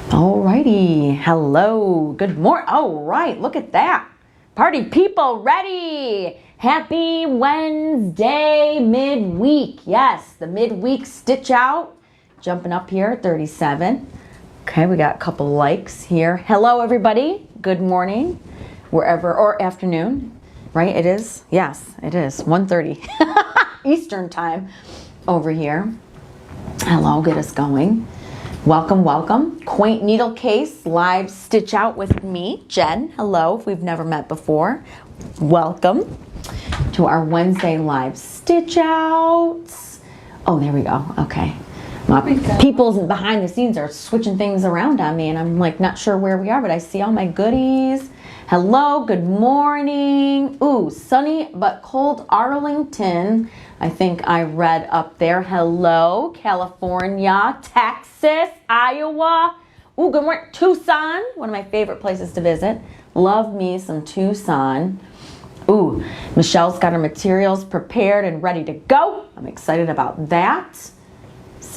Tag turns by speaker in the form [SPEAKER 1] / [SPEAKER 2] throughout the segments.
[SPEAKER 1] Alrighty, hello, good morning. All right, look at that. Party people ready. Happy Wednesday midweek. Yes, the midweek stitch out. Jumping up here, 37. Okay, we got a couple likes here. Hello everybody, good morning, wherever, or afternoon, right? It is, yes, it is, 1:30 Eastern time over here. Hello, get us going. Welcome, welcome. Quaint needle case, live stitch out with me, Jen. Hello, if we've never met before. Welcome to our Wednesday live stitch outs. Oh, there we go, okay. People behind the scenes are switching things around on me and I'm like not sure where we are, but I see all my goodies. Hello, good morning. Ooh, sunny but cold Arlington. I think I read up there. Hello, California, Texas, Iowa. Ooh, good morning. Tucson, one of my favorite places to visit. Love me some Tucson. Ooh, Michelle's got her materials prepared and ready to go. I'm excited about that.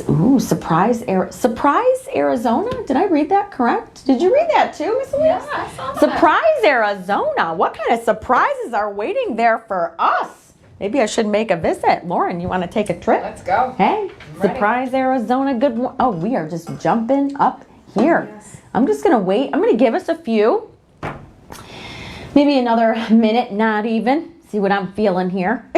[SPEAKER 1] Ooh, Surprise, Arizona. Did I read that correct? Did you read that too, Miss Elise?
[SPEAKER 2] Yeah, I saw that.
[SPEAKER 1] Surprise, Arizona. What kind of surprises are waiting there for us? Maybe I should make a visit. Lauren, you want to take a trip?
[SPEAKER 2] Let's go.
[SPEAKER 1] Hey, Surprise, Arizona. Good morning. Oh, we are just jumping up here.
[SPEAKER 2] Yes.
[SPEAKER 1] I'm just going to wait. I'm going to give us a few. Maybe another minute, not even. See what I'm feeling here.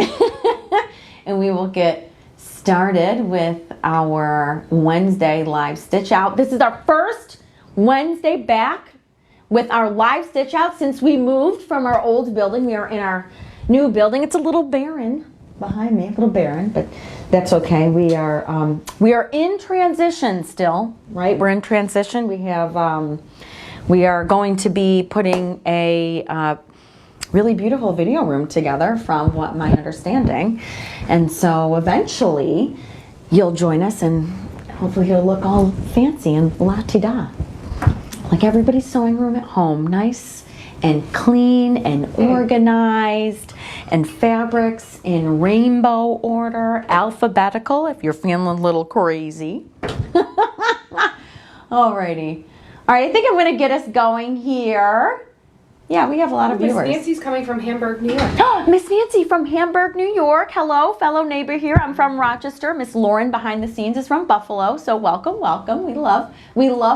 [SPEAKER 1] And we will get started with our Wednesday live stitch out. This is our first Wednesday back with our live stitch out since we moved from our old building. We are in our new building. It's a little barren behind me, a little barren, but that's okay. We are in transition still, right? We're in transition. We are going to be putting a really beautiful video room together from what my understanding. And so eventually you'll join us and hopefully you'll look all fancy and la-ti-da. Like everybody's sewing room at home. Nice and clean and organized and fabrics in rainbow order, alphabetical if you're feeling a little crazy. Alrighty. All right, I think I'm gonna get us going here. Yeah, we have a lot of viewers.
[SPEAKER 2] Miss Nancy's coming from Hamburg, New York.
[SPEAKER 1] Miss Nancy from Hamburg, New York. Hello, fellow neighbor here. I'm from Rochester. Miss Lauren behind the scenes is from Buffalo. So welcome, welcome. We love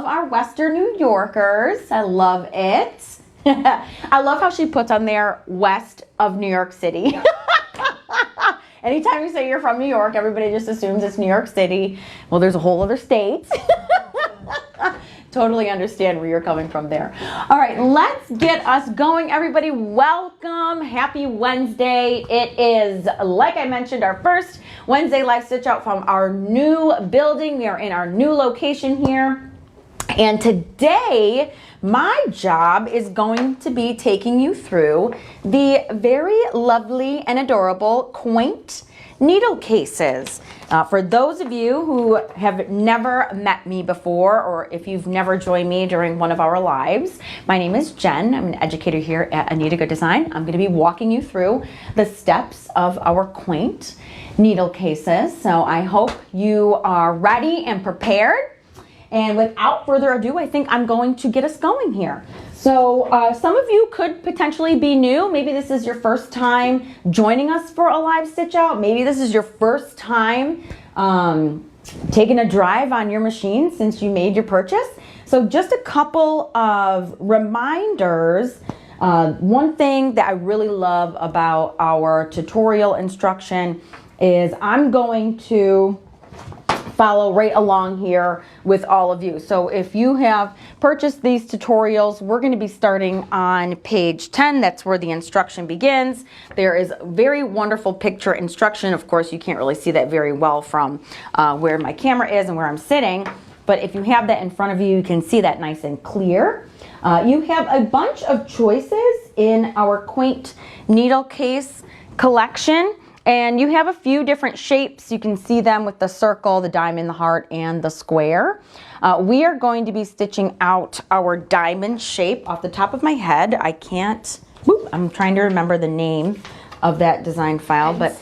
[SPEAKER 1] our Western New Yorkers. I love it. I love how she puts on there west of New York City. Yeah. Anytime you say you're from New York, everybody just assumes it's New York City. Well, there's a whole other state. Totally understand where you're coming from there. All right, let's get us going. Everybody, welcome. Happy Wednesday. It is, like I mentioned, our first Wednesday live stitch out from our new building. We are in our new location here. And today, my job is going to be taking you through the very lovely and adorable Quaint needle cases. For those of you who have never met me before, or if you've never joined me during one of our lives, my name is Jen. I'm an educator here at Anita Goodesign. I'm going to be walking you through the steps of our Quaint needle cases. So I hope you are ready and prepared. And without further ado, I think I'm going to get us going here. So some of you could potentially be new. Maybe this is your first time joining us for a live stitch out. Maybe this is your first time taking a drive on your machine since you made your purchase. So just a couple of reminders. One thing that I really love about our tutorial instruction is I'm going to follow right along here with all of you. So if you have purchased these tutorials, we're going to be starting on page 10. That's where the instruction begins. There is a very wonderful picture instruction. Of course, you can't really see that very well from where my camera is and where I'm sitting. But if you have that in front of you, you can see that nice and clear. You have a bunch of choices in our Quaint needle case collection. And you have a few different shapes. You can see them with the circle, the diamond, the heart, and the square. We are going to be stitching out our diamond shape. Off the top of my head, I can't, I'm trying to remember the name of that design file, but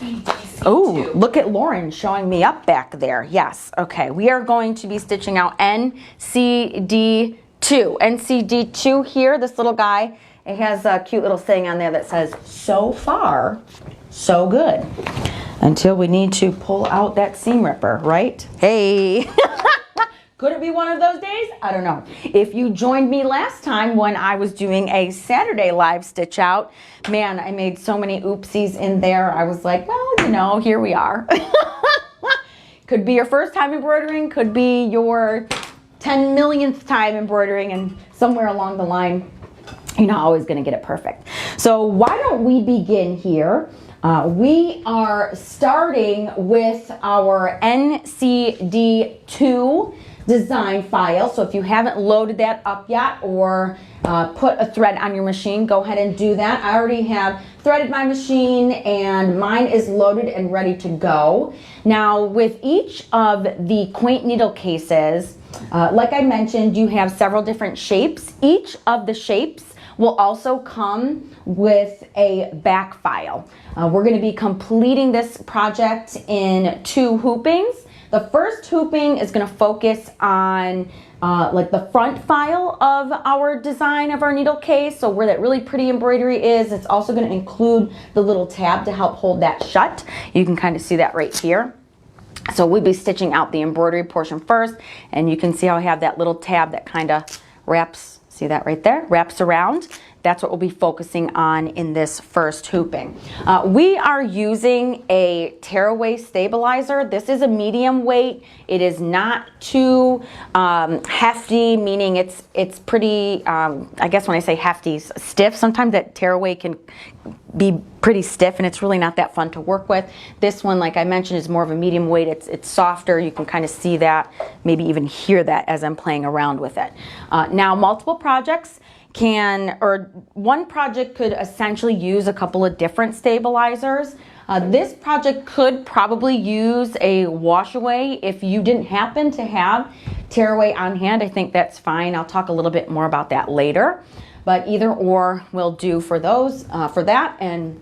[SPEAKER 1] Oh, look at Lauren showing me up back there. Yes, okay. We are going to be stitching out NCD2. NCD2 here, this little guy, it has a cute little saying on there that says, so far, so good. Until we need to pull out that seam ripper, right? Hey. Could it be one of those days? I don't know. If you joined me last time when I was doing a Saturday live stitch out, man, I made so many oopsies in there. I was like, well, you know, here we are. Could be your first time embroidering, could be your 10 millionth time embroidering, and somewhere along the line, you're not always gonna get it perfect. So why don't we begin here? We are starting with our NCD2 design file. So if you haven't loaded that up yet or put a thread on your machine, go ahead and do that. I already have threaded my machine and mine is loaded and ready to go. Now with each of the Quaint needle cases, like I mentioned, you have several different shapes. Each of the shapes will also come with a back file. We're going to be completing this project in 2 hoopings. The first hooping is going to focus on like the front file of our design of our needle case, so where that really pretty embroidery is. It's also going to include the little tab to help hold that shut. You can kind of see that right here. So we'll be stitching out the embroidery portion first, and you can see how I have that little tab that kind of wraps, see that right there, wraps around. That's what we'll be focusing on in this first hooping. We are using a tearaway stabilizer. This is a medium weight. It is not too hefty, meaning it's pretty, I guess when I say hefty, stiff. Sometimes that tearaway can be pretty stiff and it's really not that fun to work with. This one, like I mentioned, is more of a medium weight. It's softer. You can kind of see that, maybe even hear that as I'm playing around with it. Now, multiple projects one project could essentially use a couple of different stabilizers. This project could probably use a wash away. If you didn't happen to have tearaway on hand, I think that's fine. I'll talk a little bit more about that later, but either or will do for those, for that. And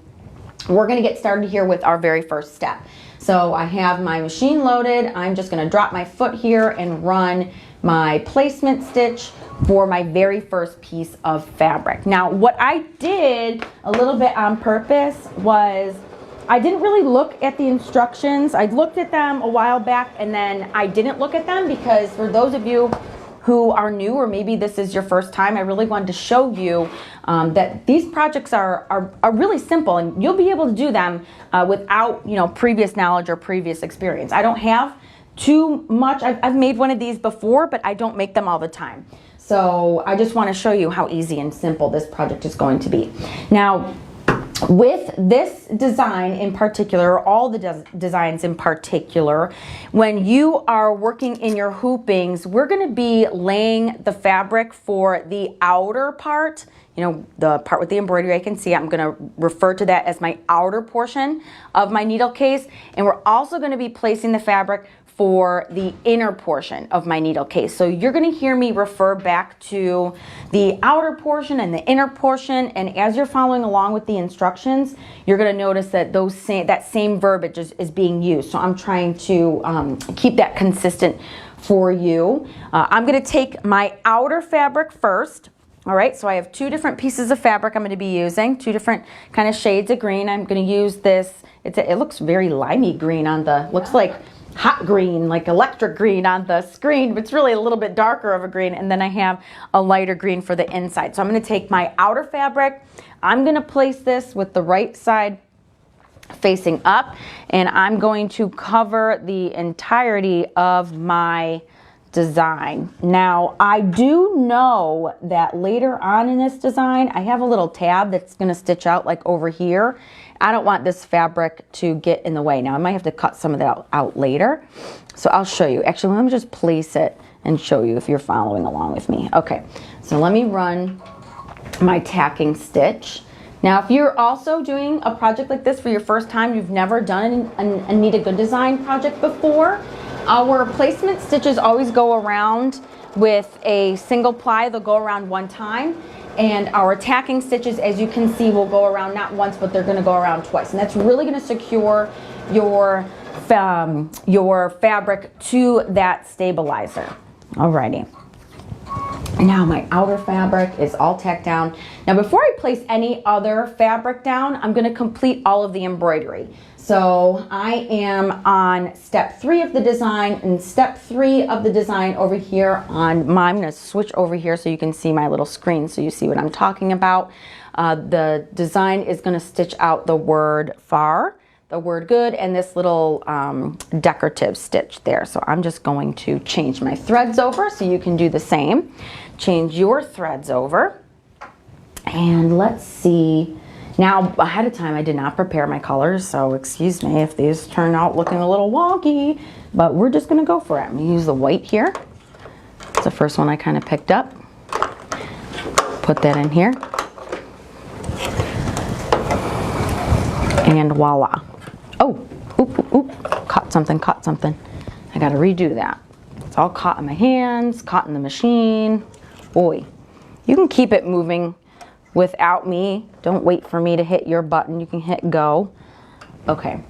[SPEAKER 1] we're gonna get started here with our very first step. So I have my machine loaded. I'm just gonna drop my foot here and run my placement stitch for my very first piece of fabric. Now, what I did a little bit on purpose was I didn't really look at the instructions. I looked at them a while back and then I didn't look at them because for those of you who are new, or maybe this is your first time, I really wanted to show you that these projects are really simple and you'll be able to do them without, you know, previous knowledge or previous experience. I don't have too much. I've made one of these before, but I don't make them all the time. So I just want to show you how easy and simple this project is going to be. Now, with this design in particular, all the designs in particular, when you are working in your hoopings, we're going to be laying the fabric for the outer part, you know, the part with the embroidery I can see. I'm going to refer to that as my outer portion of my needle case. And we're also going to be placing the fabric for the inner portion of my needle case. So you're going to hear me refer back to the outer portion and the inner portion, and as you're following along with the instructions, you're going to notice that that same verbiage is being used. So I'm trying to keep that consistent for you. I'm going to take my outer fabric first. All right, so I have 2 different pieces of fabric I'm going to be using, 2 different kind of shades of green. I'm going to use this. It looks very limey green on the, looks like hot green, like electric green on the screen, but it's really a little bit darker of a green. And then I have a lighter green for the inside. So I'm going to take my outer fabric. I'm going to place this with the right side facing up, and I'm going to cover the entirety of my design. Now, I do know that later on in this design, I have a little tab that's going to stitch out like over here. I don't want this fabric to get in the way. Now, I might have to cut some of that out later. So I'll show you. Actually, let me just place it and show you if you're following along with me. Okay, so let me run my tacking stitch. Now, if you're also doing a project like this for your first time, you've never done an Anita Goodesign project before, our placement stitches always go around with a single ply. They'll go around one time. And our tacking stitches, as you can see, will go around not once, but they're going to go around twice. And that's really going to secure your fabric to that stabilizer. Alrighty. Now my outer fabric is all tacked down. Now before I place any other fabric down, I'm going to complete all of the embroidery. So I am on step 3 of the design, and step 3 of the design over here on my, I'm going to switch over here so you can see my little screen so you see what I'm talking about. The design is going to stitch out the word far, the word good, and this little decorative stitch there. So I'm just going to change my threads over so you can do the same. Change your threads over. And let's see. Now, ahead of time, I did not prepare my colors, so excuse me if these turn out looking a little wonky, but we're just gonna go for it. I'm gonna use the white here. It's the first one I kind of picked up. Put that in here. And voila. Oh, oop, oop, oop. Caught something, caught something. I gotta redo that. It's all caught in my hands, caught in the machine. Boy, you can keep it moving without me. Don't wait for me to hit your button. You can hit go. Okay,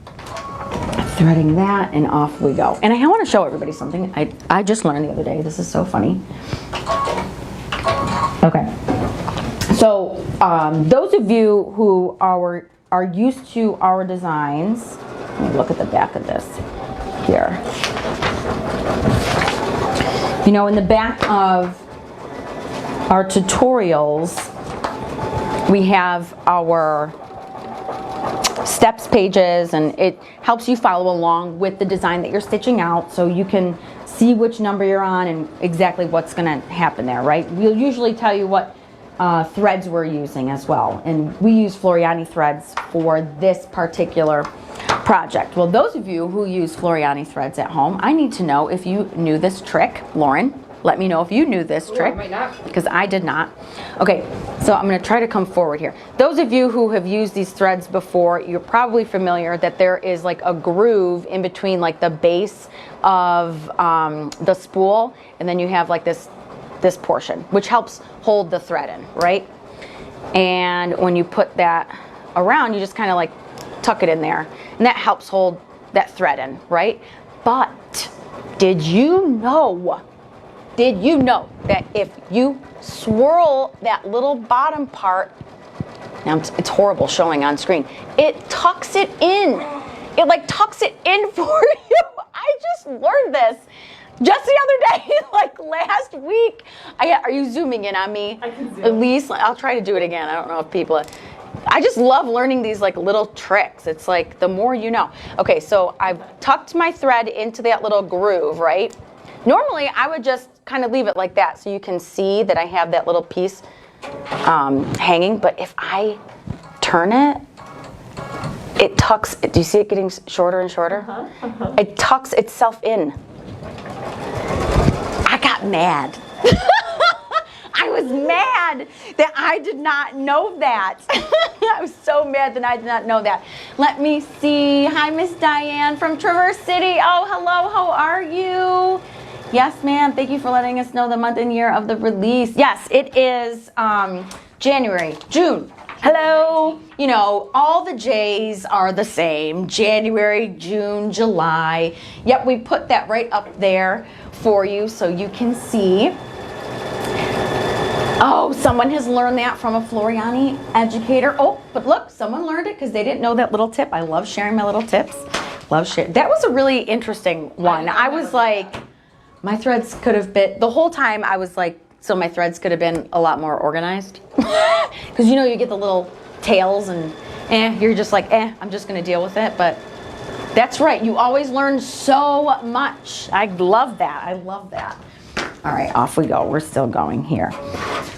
[SPEAKER 1] threading that and off we go. And I want to show everybody something I just learned the other day. This is so funny. Okay, so those of you who are used to our designs, let me look at the back of this here. You know, in the back of our tutorials, we have our steps pages, and it helps you follow along with the design that you're stitching out so you can see which number you're on and exactly what's going to happen there, right? We'll usually tell you what threads we're using as well, and we use Floriani threads for this particular project. Well, those of you who use Floriani threads at home, I need to know if you knew this trick. Lauren, let me know if you knew this trick, because I did not. Okay, so I'm going to try to come forward here. Those of you who have used these threads before, you're probably familiar that there is like a groove in between like the base of the spool, and then you have like this portion, which helps hold the thread in, right? And when you put that around, you just kind of like tuck it in there, and that helps hold that thread in, right? But did you know that if you swirl that little bottom part, now it's horrible showing on screen, it tucks it in. It like tucks it in for you. I just learned this just the other day, like last week. Are you zooming in on me?
[SPEAKER 2] I can zoom.
[SPEAKER 1] At least I'll try to do it again. I don't know if people, I just love learning these like little tricks. It's like the more you know. Okay, so I've tucked my thread into that little groove, right? Normally I would just kind of leave it like that so you can see that I have that little piece hanging, but if I turn it, it tucks, do you see it getting shorter and shorter? It tucks itself in. I got mad. I was mad that I did not know that. I was so mad that I did not know that. Let me see. Hi, Miss Diane from Traverse City. Oh, hello. How are you? Yes, ma'am. Thank you for letting us know the month and year of the release. Yes, it is January, June. Hello. You know, all the J's are the same. January, June, July. Yep, we put that right up there for you so you can see. Oh, someone has learned that from a Floriani educator. Oh, but look, someone learned it because they didn't know that little tip. I love sharing my little tips. Love sharing. That was a really interesting one. I was like, my threads could have been, the whole time I was like, so my threads could have been a lot more organized. Because you know, you get the little tails and you're just like, I'm just going to deal with it. But that's right. You always learn so much. I love that. I love that. All right, off we go. We're still going here.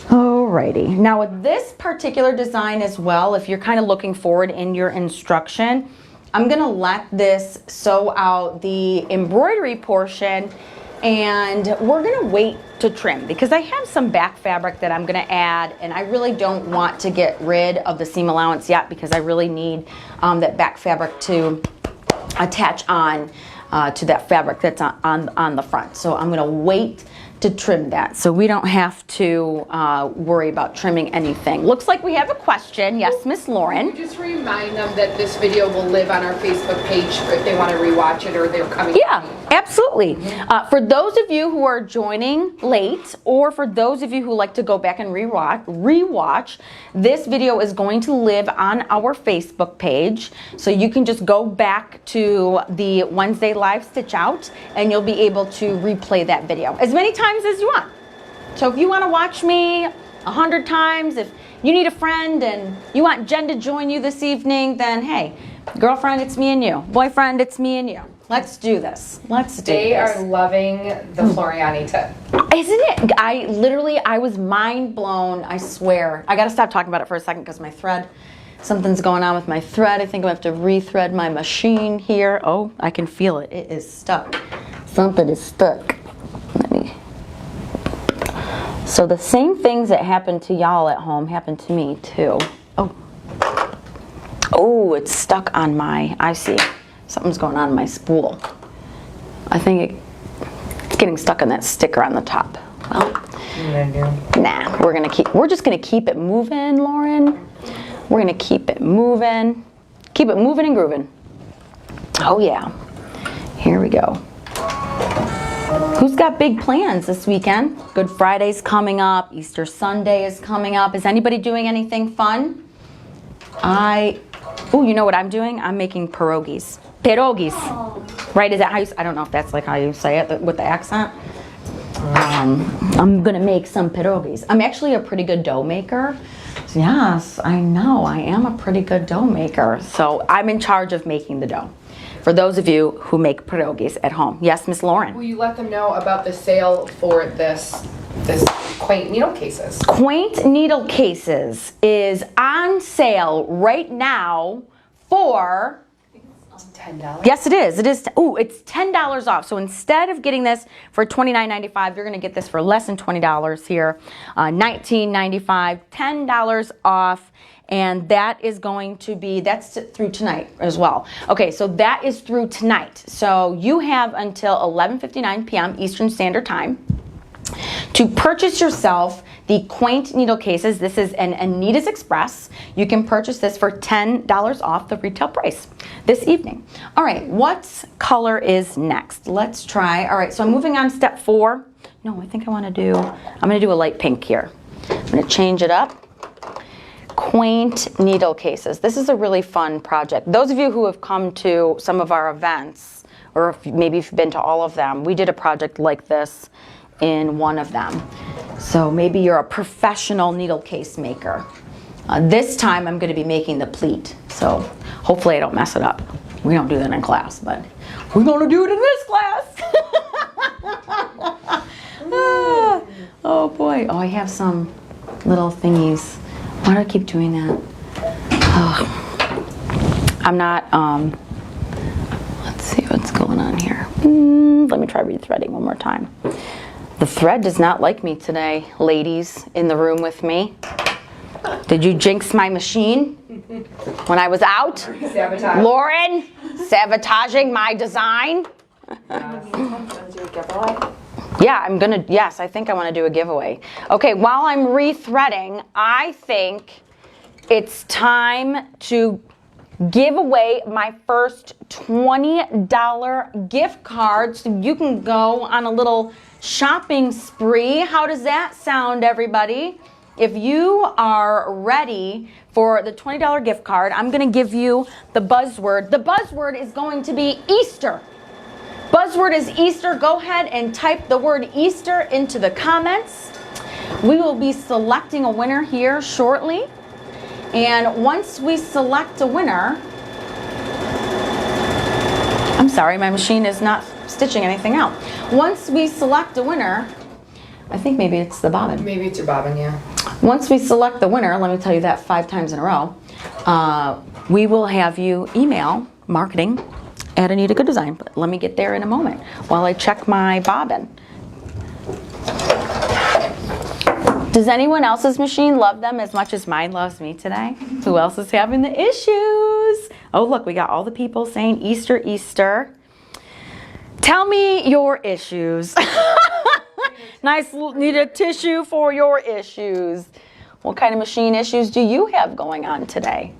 [SPEAKER 1] Alrighty. Now with this particular design as well, if you're kind of looking forward in your instruction, I'm going to let this sew out the embroidery portion, and we're going to wait to trim because I have some back fabric that I'm going to add, and I really don't want to get rid of the seam allowance yet because I really need that back fabric to attach on to that fabric that's on the front. So I'm going to wait to trim that, so we don't have to worry about trimming anything. Looks like we have a question. Yes, Miss Lauren.
[SPEAKER 2] Can you just remind them that this video will live on our Facebook page if they want to rewatch it or they're coming?
[SPEAKER 1] Yeah, absolutely. For those of you who are joining late, or for those of you who like to go back and rewatch, this video is going to live on our Facebook page. So you can just go back to the Wednesday live stitch out and you'll be able to replay that video as many times as you want. So if you want to watch me 100 times, if you need a friend and you want Jen to join you this evening, then hey, girlfriend, it's me and you. Boyfriend, it's me and you. Let's do this. Let's do this.
[SPEAKER 2] They are loving the Florianita.
[SPEAKER 1] Isn't it? I was mind blown, I swear. I gotta stop talking about it for a second because my thread, something's going on with my thread. I think I have to rethread my machine here. Oh, I can feel it. It is stuck. Something is stuck. So the same things that happened to y'all at home happened to me too. Oh, it's stuck on I see. Something's going on in my spool. I think it's getting stuck on that sticker on the top. Well, nah, we're just gonna keep it moving, Lauren. We're gonna keep it moving. Keep it moving and grooving. Oh yeah, here we go. Who's got big plans this weekend? Good Friday's coming up. Easter Sunday is coming up. Is anybody doing anything fun? You know what I'm doing? I'm making pierogies. Pierogies. Right, is that how I don't know if that's like how you say it with the accent. I'm gonna make some pierogies. I'm actually a pretty good dough maker. Yes, I know, I am a pretty good dough maker. So I'm in charge of making the dough. For those of you who make pierogies at home. Yes, Miss Lauren.
[SPEAKER 2] Will you let them know about the sale for this Quaint needle cases?
[SPEAKER 1] Quaint needle cases is on sale right now for
[SPEAKER 2] $10.
[SPEAKER 1] Yes, it is. It is. Oh, it's $10 off. So instead of getting this for $29.95, you're going to get this for less than $20 here. $19.95, $10 off. And that is going to be, that's through tonight as well. Okay, so that is through tonight. So you have until 11:59 p.m. Eastern Standard Time to purchase yourself the Quaint needle cases. This is an Anita's Express. You can purchase this for $10 off the retail price this evening. All right, what color is next? Let's try. All right, so I'm moving on step 4. No, I think I'm gonna do a light pink here. I'm gonna change it up. Quaint needle cases. This is a really fun project. Those of you who have come to some of our events, or maybe if you've been to all of them, we did a project like this in one of them. So maybe you're a professional needle case maker. This time I'm going to be making the pleat, so hopefully I don't mess it up. We don't do that in class, but we're going to do it in this class. Oh boy. Oh, I have some little thingies. Why do I keep doing that? Oh. I'm not, let's see what's going on here. Let me try rethreading one more time. The thread does not like me today, ladies in the room with me. Did you jinx my machine when I was out?
[SPEAKER 2] Sabotage.
[SPEAKER 1] Lauren, sabotaging my design? Yeah, yes, I think I want to do a giveaway. Okay, while I'm rethreading, I think it's time to give away my first $20 gift card so you can go on a little shopping spree. How does that sound, everybody? If you are ready for the $20 gift card, I'm going to give you the buzzword. The buzzword is going to be Easter. Buzzword is Easter. Go ahead and type the word Easter into the comments. We will be selecting a winner here shortly. And once we select a winner, I'm sorry, my machine is not stitching anything out. Once we select a winner, I think maybe it's the bobbin.
[SPEAKER 2] Maybe it's your bobbin, yeah.
[SPEAKER 1] Once we select the winner, let me tell you that 5 times in a row, we will have you email marketing at Anita Goodesign. But let me get there in a moment while I check my bobbin. Does anyone else's machine love them as much as mine loves me today? Who else is having the issues? Oh, look, we got all the people saying Easter, Easter. Tell me your issues. need a tissue for your issues. What kind of machine issues do you have going on today?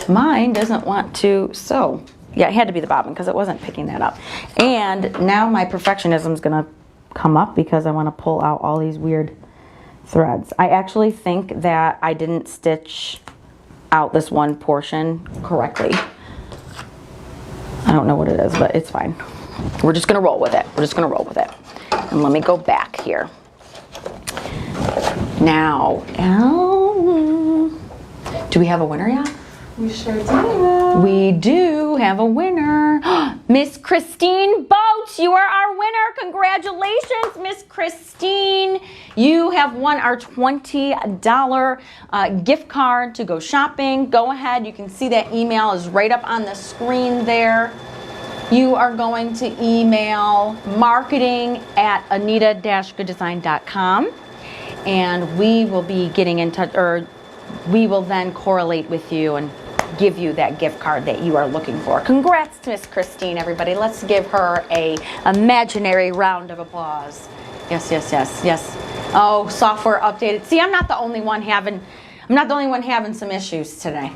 [SPEAKER 1] Mine doesn't want to sew. Yeah, it had to be the bobbin because it wasn't picking that up. And now my perfectionism is going to come up because I want to pull out all these weird threads. I actually think that I didn't stitch out this one portion correctly. I don't know what it is, but it's fine. We're just going to roll with it. We're just going to roll with it. And let me go back here. Now, do we have a winner yet?
[SPEAKER 2] We sure do.
[SPEAKER 1] We do have a winner. Miss Christine Boats, you are our winner. Congratulations, Miss Christine. You have won our $20 gift card to go shopping. Go ahead. You can see that email is right up on the screen there. You are going to email marketing@anita-goodesign.com, and we will be getting in touch, or we will then correlate with you and give you that gift card that you are looking for. Congrats to Miss Christine, everybody. Let's give her a imaginary round of applause. Yes, yes, yes, yes. Oh, software updated. See, I'm not the only one having some issues today.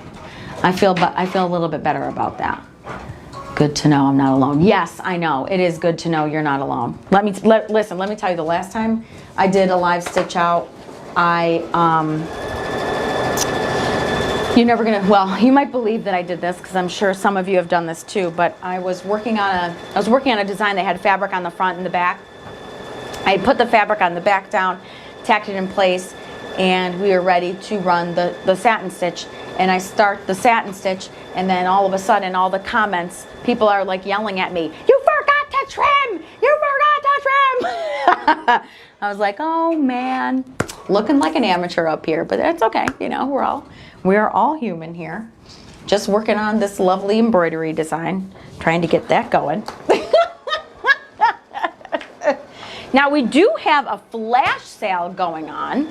[SPEAKER 1] I feel a little bit better about that. Good to know I'm not alone. Yes, I know. It is good to know you're not alone. Listen, let me tell you, the last time I did a live stitch out, you're never gonna, well, you might believe that I did this because I'm sure some of you have done this too, but I was working on a design that had fabric on the front and the back. I had put the fabric on the back down, tacked it in place, and we were ready to run the satin stitch. And I start the satin stitch, and then all of a sudden, all the comments, people are like yelling at me, "You forgot to trim! You forgot to trim!" I was like, oh man, looking like an amateur up here, but that's okay. You know, we're all human here. Just working on this lovely embroidery design, trying to get that going. Now we do have a flash sale going on.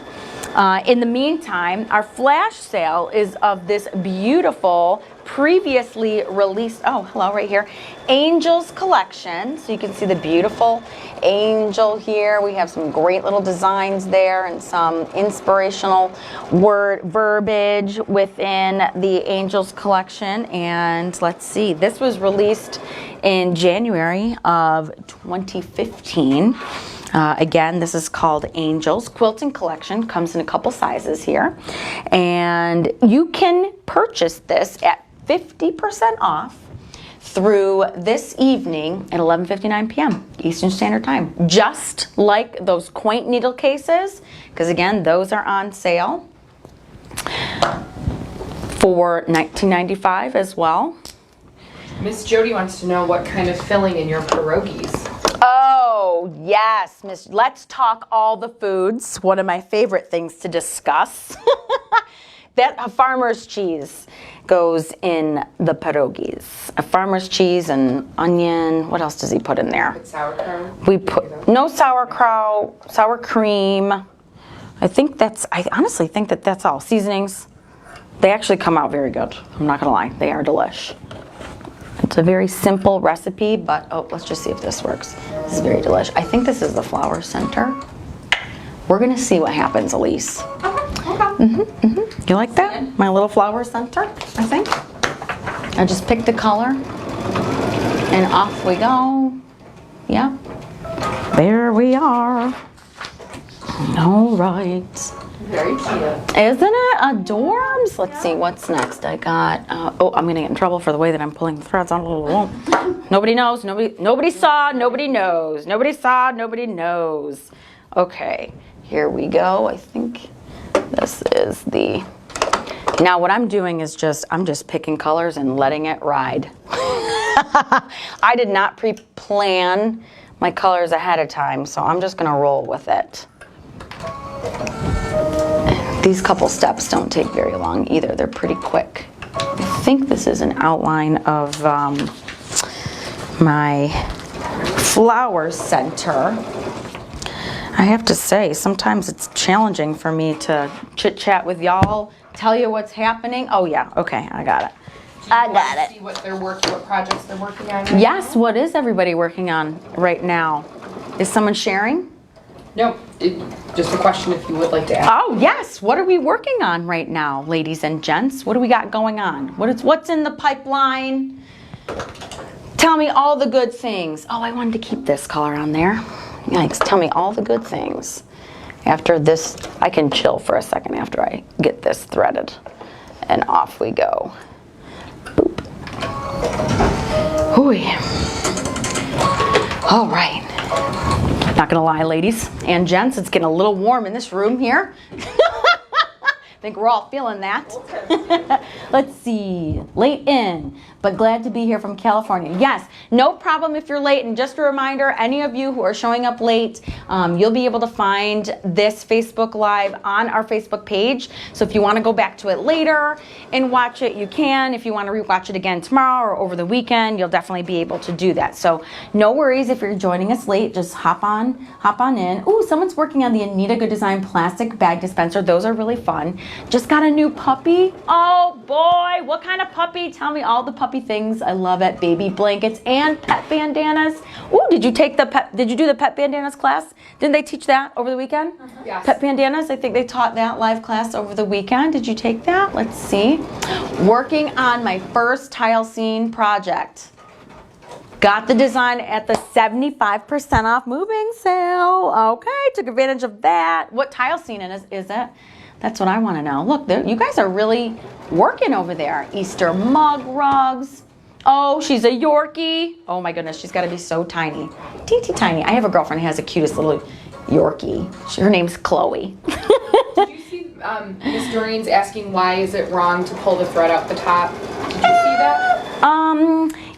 [SPEAKER 1] In the meantime, our flash sale is of this beautiful, previously released, oh, hello, right here, Angels collection. So you can see the beautiful angel here. We have some great little designs there and some inspirational verbiage within the Angels collection. And let's see, this was released in January of 2015. Again, this is called Angels Quilting Collection. Comes in a couple sizes here. And you can purchase this at 50% off through this evening at 11:59 p.m. Eastern Standard Time. Just like those Quaint needle cases, because again, those are on sale for $19.95 as well.
[SPEAKER 2] Miss Jody wants to know what kind of filling in your pierogies.
[SPEAKER 1] Oh, yes, Miss. Let's talk all the foods. One of my favorite things to discuss. That a farmer's cheese goes in the pierogies. A farmer's cheese and onion. What else does he put in there?
[SPEAKER 2] With sauerkraut?
[SPEAKER 1] We put no sauerkraut, sour cream. I honestly think that that's all. Seasonings. They actually come out very good. I'm not gonna lie, they are delish. It's a very simple recipe, but let's just see if this works. This is very delish. I think this is the flower center. We're gonna see what happens, Elise.
[SPEAKER 2] Okay.
[SPEAKER 1] You like that? My little flower center, I think. I just picked the color, and off we go. Yeah. There we are. All right.
[SPEAKER 2] Very cute.
[SPEAKER 1] Isn't it adorbs? Let's see, what's next? I got, I'm gonna get in trouble for the way that I'm pulling the threads on. Nobody knows, nobody saw, nobody knows. Nobody saw, nobody knows. Okay, here we go. I think this is the, now what I'm doing is I'm just picking colors and letting it ride. I did not pre-plan my colors ahead of time, so I'm just gonna roll with it. These couple steps don't take very long either. They're pretty quick. I think this is an outline of my flower center. I have to say, sometimes it's challenging for me to chit-chat with y'all, tell you what's happening. Oh yeah, okay, I got it. I got it.
[SPEAKER 2] See what projects they're working on right
[SPEAKER 1] Yes, what is everybody working on right now? Is someone sharing?
[SPEAKER 2] No, just a question if you would like to ask.
[SPEAKER 1] Oh yes, what are we working on right now, ladies and gents? What do we got going on? What's in the pipeline? Tell me all the good things. Oh, I wanted to keep this color on there. Yikes, tell me all the good things. After this, I can chill for a second after I get this threaded. And off we go. Boop. Hooey. All right. Not gonna lie, ladies and gents, it's getting a little warm in this room here. I think we're all feeling that. Let's see, late in, but glad to be here from California. Yes, no problem if you're late. And just a reminder, any of you who are showing up late, you'll be able to find this Facebook Live on our Facebook page. So if you want to go back to it later and watch it, you can. If you want to rewatch it again tomorrow or over the weekend, you'll definitely be able to do that. So no worries if you're joining us late, just hop on in. Ooh, someone's working on the Anita Goodesign plastic bag dispenser. Those are really fun. Just got a new puppy. Oh boy, what kind of puppy? Tell me all the puppy things. I love it. Baby blankets and pet bandanas. Ooh, did you do the pet bandanas class? Didn't they teach that over the weekend?
[SPEAKER 2] Yes.
[SPEAKER 1] Pet bandanas, I think they taught that live class over the weekend. Did you take that? Let's see. Working on my first tile scene project. Got the design at the 75% off moving sale. Okay, took advantage of that. What tile scene is it? That's what I want to know. Look, you guys are really working over there. Easter mug rugs. Oh, she's a Yorkie. Oh my goodness, she's got to be so tiny. Teeny tiny. I have a girlfriend who has the cutest little Yorkie. Her name's Chloe.
[SPEAKER 2] Did you see Miss Doreen's asking why is it wrong to pull the thread out the top? Did you see that?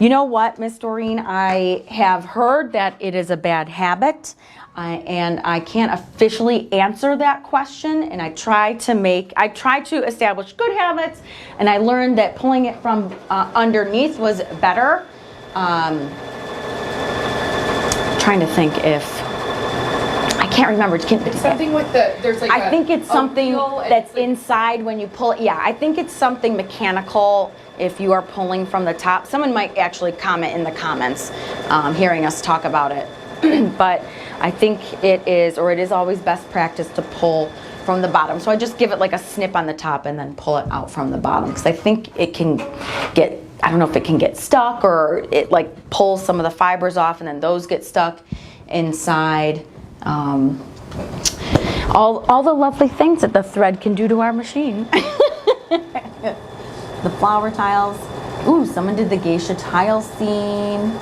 [SPEAKER 1] You know what, Miss Doreen? I have heard that it is a bad habit. And I can't officially answer that question, and I try to establish good habits, and I learned that pulling it from underneath was better. Trying to think if I can't remember.
[SPEAKER 2] Something with there's like
[SPEAKER 1] I think it's something that's inside when you pull it. Yeah, I think it's something mechanical if you are pulling from the top. Someone might actually comment in the comments hearing us talk about it. But I think it is always best practice to pull from the bottom. So I just give it like a snip on the top and then pull it out from the bottom, because I think it can get, I don't know if it can get stuck or it like pulls some of the fibers off and then those get stuck inside. All the lovely things that the thread can do to our machine. The flower tiles. Ooh, someone did the geisha tile scene.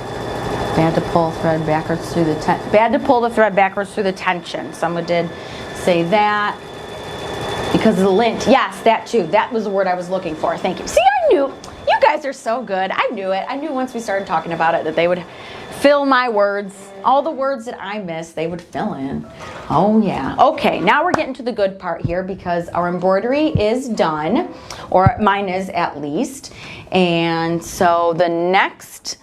[SPEAKER 1] Bad to pull thread backwards through the bad to pull the thread backwards through the tension. Someone did say that because of the lint. Yes, that too. That was the word I was looking for. Thank you. See, I knew. You guys are so good. I knew it. I knew once we started talking about it that they would fill my words. All the words that I missed, they would fill in. Oh yeah. Okay, now we're getting to the good part here because our embroidery is done, or mine is at least. And so the next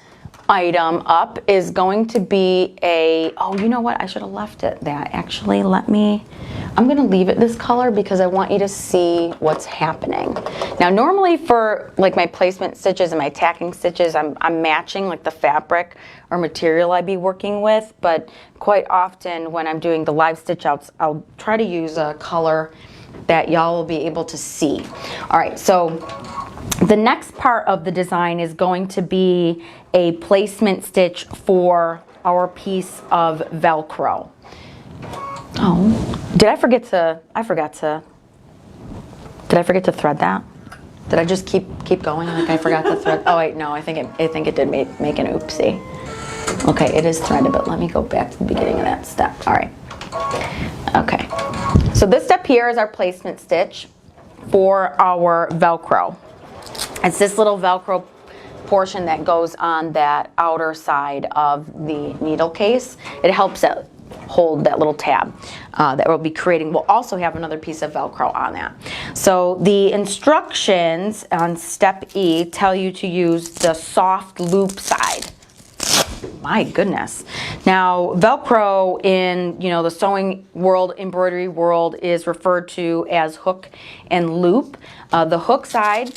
[SPEAKER 1] item up is going to be oh, you know what? I should have left it that. Actually, I'm going to leave it this color because I want you to see what's happening. Now, normally for like my placement stitches and my tacking stitches, I'm matching like the fabric or material I'd be working with, but quite often when I'm doing the live stitch outs, I'll try to use a color that y'all will be able to see. All right, so the next part of the design is going to be a placement stitch for our piece of Velcro. Oh, did I forget to thread that? Did I just keep going like I forgot to thread? Oh wait, no, I think it did make an oopsie. Okay, it is threaded, but let me go back to the beginning of that step. All right. Okay. So this step here is our placement stitch for our Velcro. It's this little Velcro portion that goes on that outer side of the needle case. It helps it hold that little tab that we'll be creating. We'll also have another piece of Velcro on that. So the instructions on step E tell you to use the soft loop side. My goodness. Now, Velcro in, the sewing world, embroidery world is referred to as hook and loop. The hook side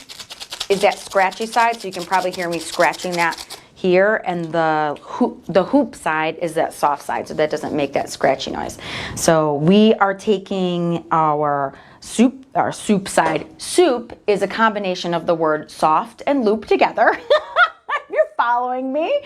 [SPEAKER 1] is that scratchy side, so you can probably hear me scratching that here, and the hoop side is that soft side, so that doesn't make that scratchy noise. So we are taking our soup side. Soup is a combination of the word soft and loop together. You're following me.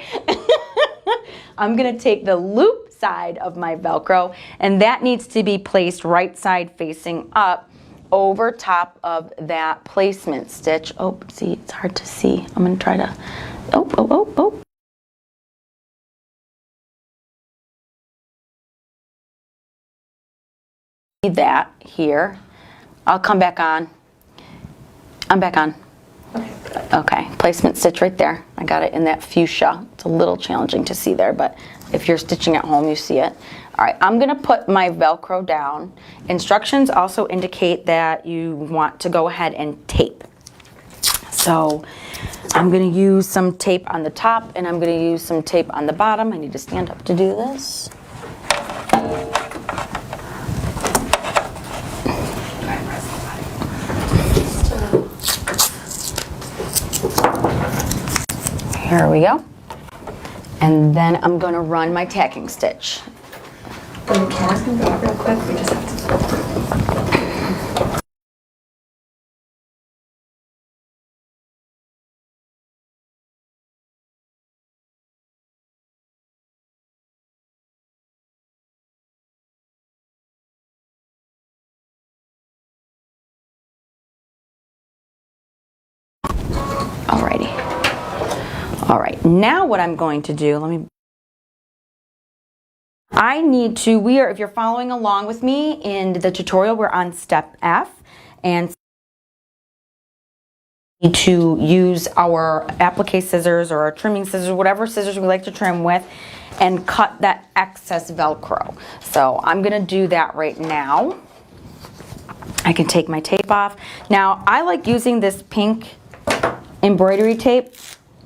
[SPEAKER 1] I'm gonna take the loop side of my Velcro, and that needs to be placed right side facing up over top of that placement stitch. Oh, see, it's hard to see. I'm gonna try to, oh. That here. I'll come back on. I'm back on. Okay, placement stitch right there. I got it in that fuchsia. It's a little challenging to see there, but if you're stitching at home, you see it. All right, I'm gonna put my Velcro down. Instructions also indicate that you want to go ahead and tape. So I'm gonna use some tape on the top, and I'm gonna use some tape on the bottom. I need to stand up to do this. Here we go. And then I'm going to run my tacking stitch.
[SPEAKER 2] The camera's going to go up real quick. We just have to...
[SPEAKER 1] Alrighty. All right, now what I'm going to do, if you're following along with me in the tutorial, we're on step F, and need to use our applique scissors or our trimming scissors, whatever scissors we like to trim with, and cut that excess Velcro. So I'm gonna do that right now. I can take my tape off. Now, I like using this pink embroidery tape.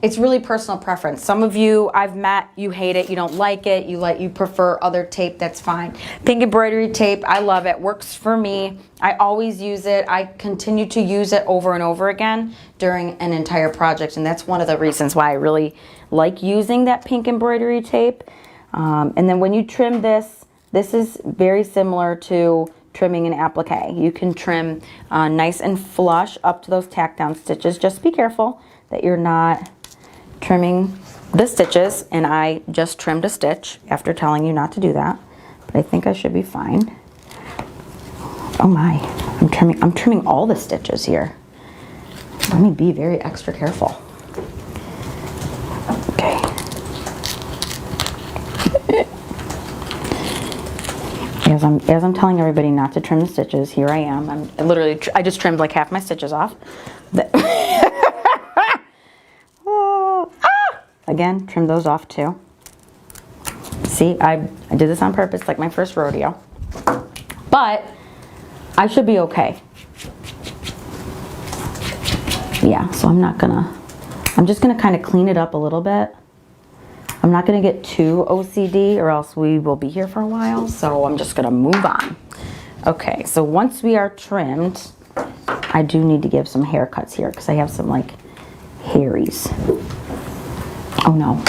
[SPEAKER 1] It's really personal preference. Some of you I've met, you hate it, you don't like it, you prefer other tape, that's fine. Pink embroidery tape, I love it, works for me. I always use it. I continue to use it over and over again during an entire project, and that's one of the reasons why I really like using that pink embroidery tape. And then when you trim this is very similar to trimming an applique. You can trim nice and flush up to those tack down stitches. Just be careful that you're not trimming the stitches, and I just trimmed a stitch after telling you not to do that, but I think I should be fine. Oh my, I'm trimming all the stitches here. Let me be very extra careful. Okay. As I'm telling everybody not to trim the stitches, here I am. I just trimmed like half my stitches off. Again, trim those off too. See, I did this on purpose, like my first rodeo. But I should be okay. Yeah, so I'm just gonna kind of clean it up a little bit. I'm not gonna get too OCD or else we will be here for a while, so I'm just gonna move on. Okay, so once we are trimmed, I do need to give some haircuts here because I have some like hairies. Oh no,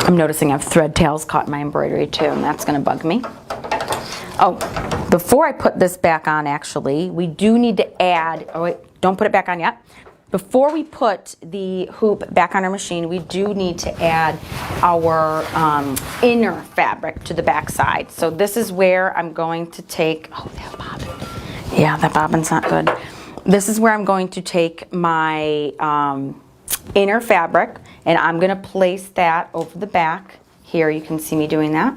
[SPEAKER 1] I'm noticing I have thread tails caught in my embroidery too, and that's gonna bug me. Oh, before I put this back on, actually, we do need to add, oh wait, don't put it back on yet. Before we put the hoop back on our machine, we do need to add our inner fabric to the back side. So this is where I'm going to take, oh, that bobbin. Yeah, that bobbin's not good. This is where I'm going to take my inner fabric, and I'm gonna place that over the back. Here, you can see me doing that,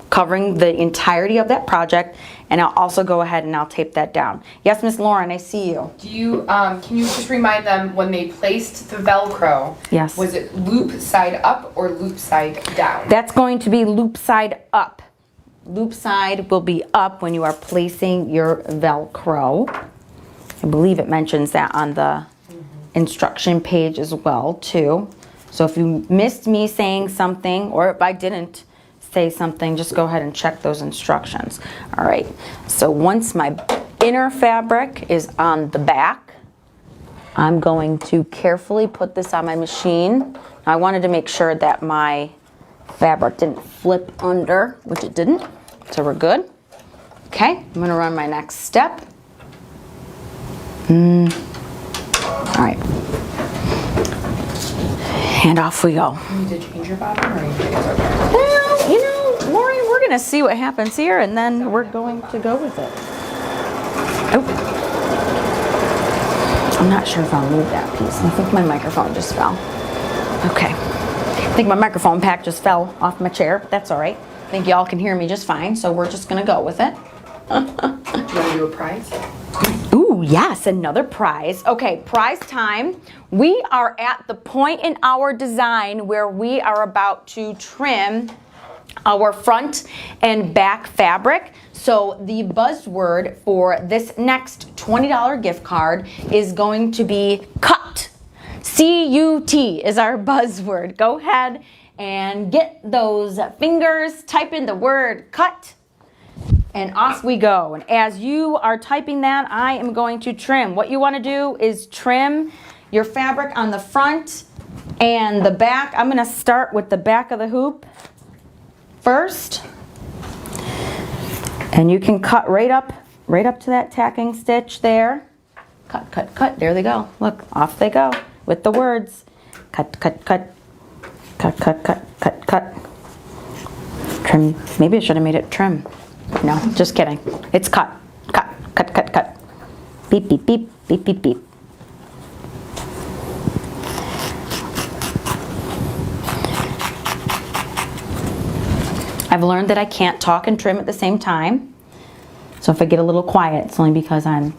[SPEAKER 1] covering the entirety of that project, and I'll also go ahead and I'll tape that down. Yes, Miss Lauren, I see you.
[SPEAKER 2] Do you, can you just remind them when they placed the Velcro?
[SPEAKER 1] Yes.
[SPEAKER 2] Was it loop side up or loop side down?
[SPEAKER 1] That's going to be loop side up. Loop side will be up when you are placing your Velcro. I believe it mentions that on the instruction page as well too. So if you missed me saying something, or if I didn't say something, just go ahead and check those instructions. All right, so once my inner fabric is on the back, I'm going to carefully put this on my machine. I wanted to make sure that my fabric didn't flip under, which it didn't, so we're good. Okay, I'm gonna run my next step. All right, and off we go.
[SPEAKER 2] You need to change your bobbin, or you think it's okay?
[SPEAKER 1] Well, you know, Lauren, we're gonna see what happens here, and then we're going to go with it. Oh, I'm not sure if I'll move that piece. I think my microphone just fell. Okay, I think my microphone pack just fell off my chair. That's all right. I think y'all can hear me just fine, so we're just gonna go with it.
[SPEAKER 2] Do you want to do a prize?
[SPEAKER 1] Ooh, yes, another prize. Okay, prize time. We are at the point in our design where we are about to trim our front and back fabric. So the buzzword for this next $20 gift card is going to be cut. C-U-T is our buzzword. Go ahead and get those fingers, type in the word cut, and off we go. And as you are typing that, I am going to trim. What you want to do is trim your fabric on the front and the back. I'm going to start with the back of the hoop first. And you can cut right up to that tacking stitch there. Cut, cut, cut. There they go. Look, off they go with the words. Cut, cut, cut. Cut, cut, cut, cut, cut. Trim. Maybe I should have made it trim. No, just kidding. It's cut, cut, cut, cut, cut. Beep, beep, beep, beep, beep, beep. I've learned that I can't talk and trim at the same time. So if I get a little quiet, it's only because I'm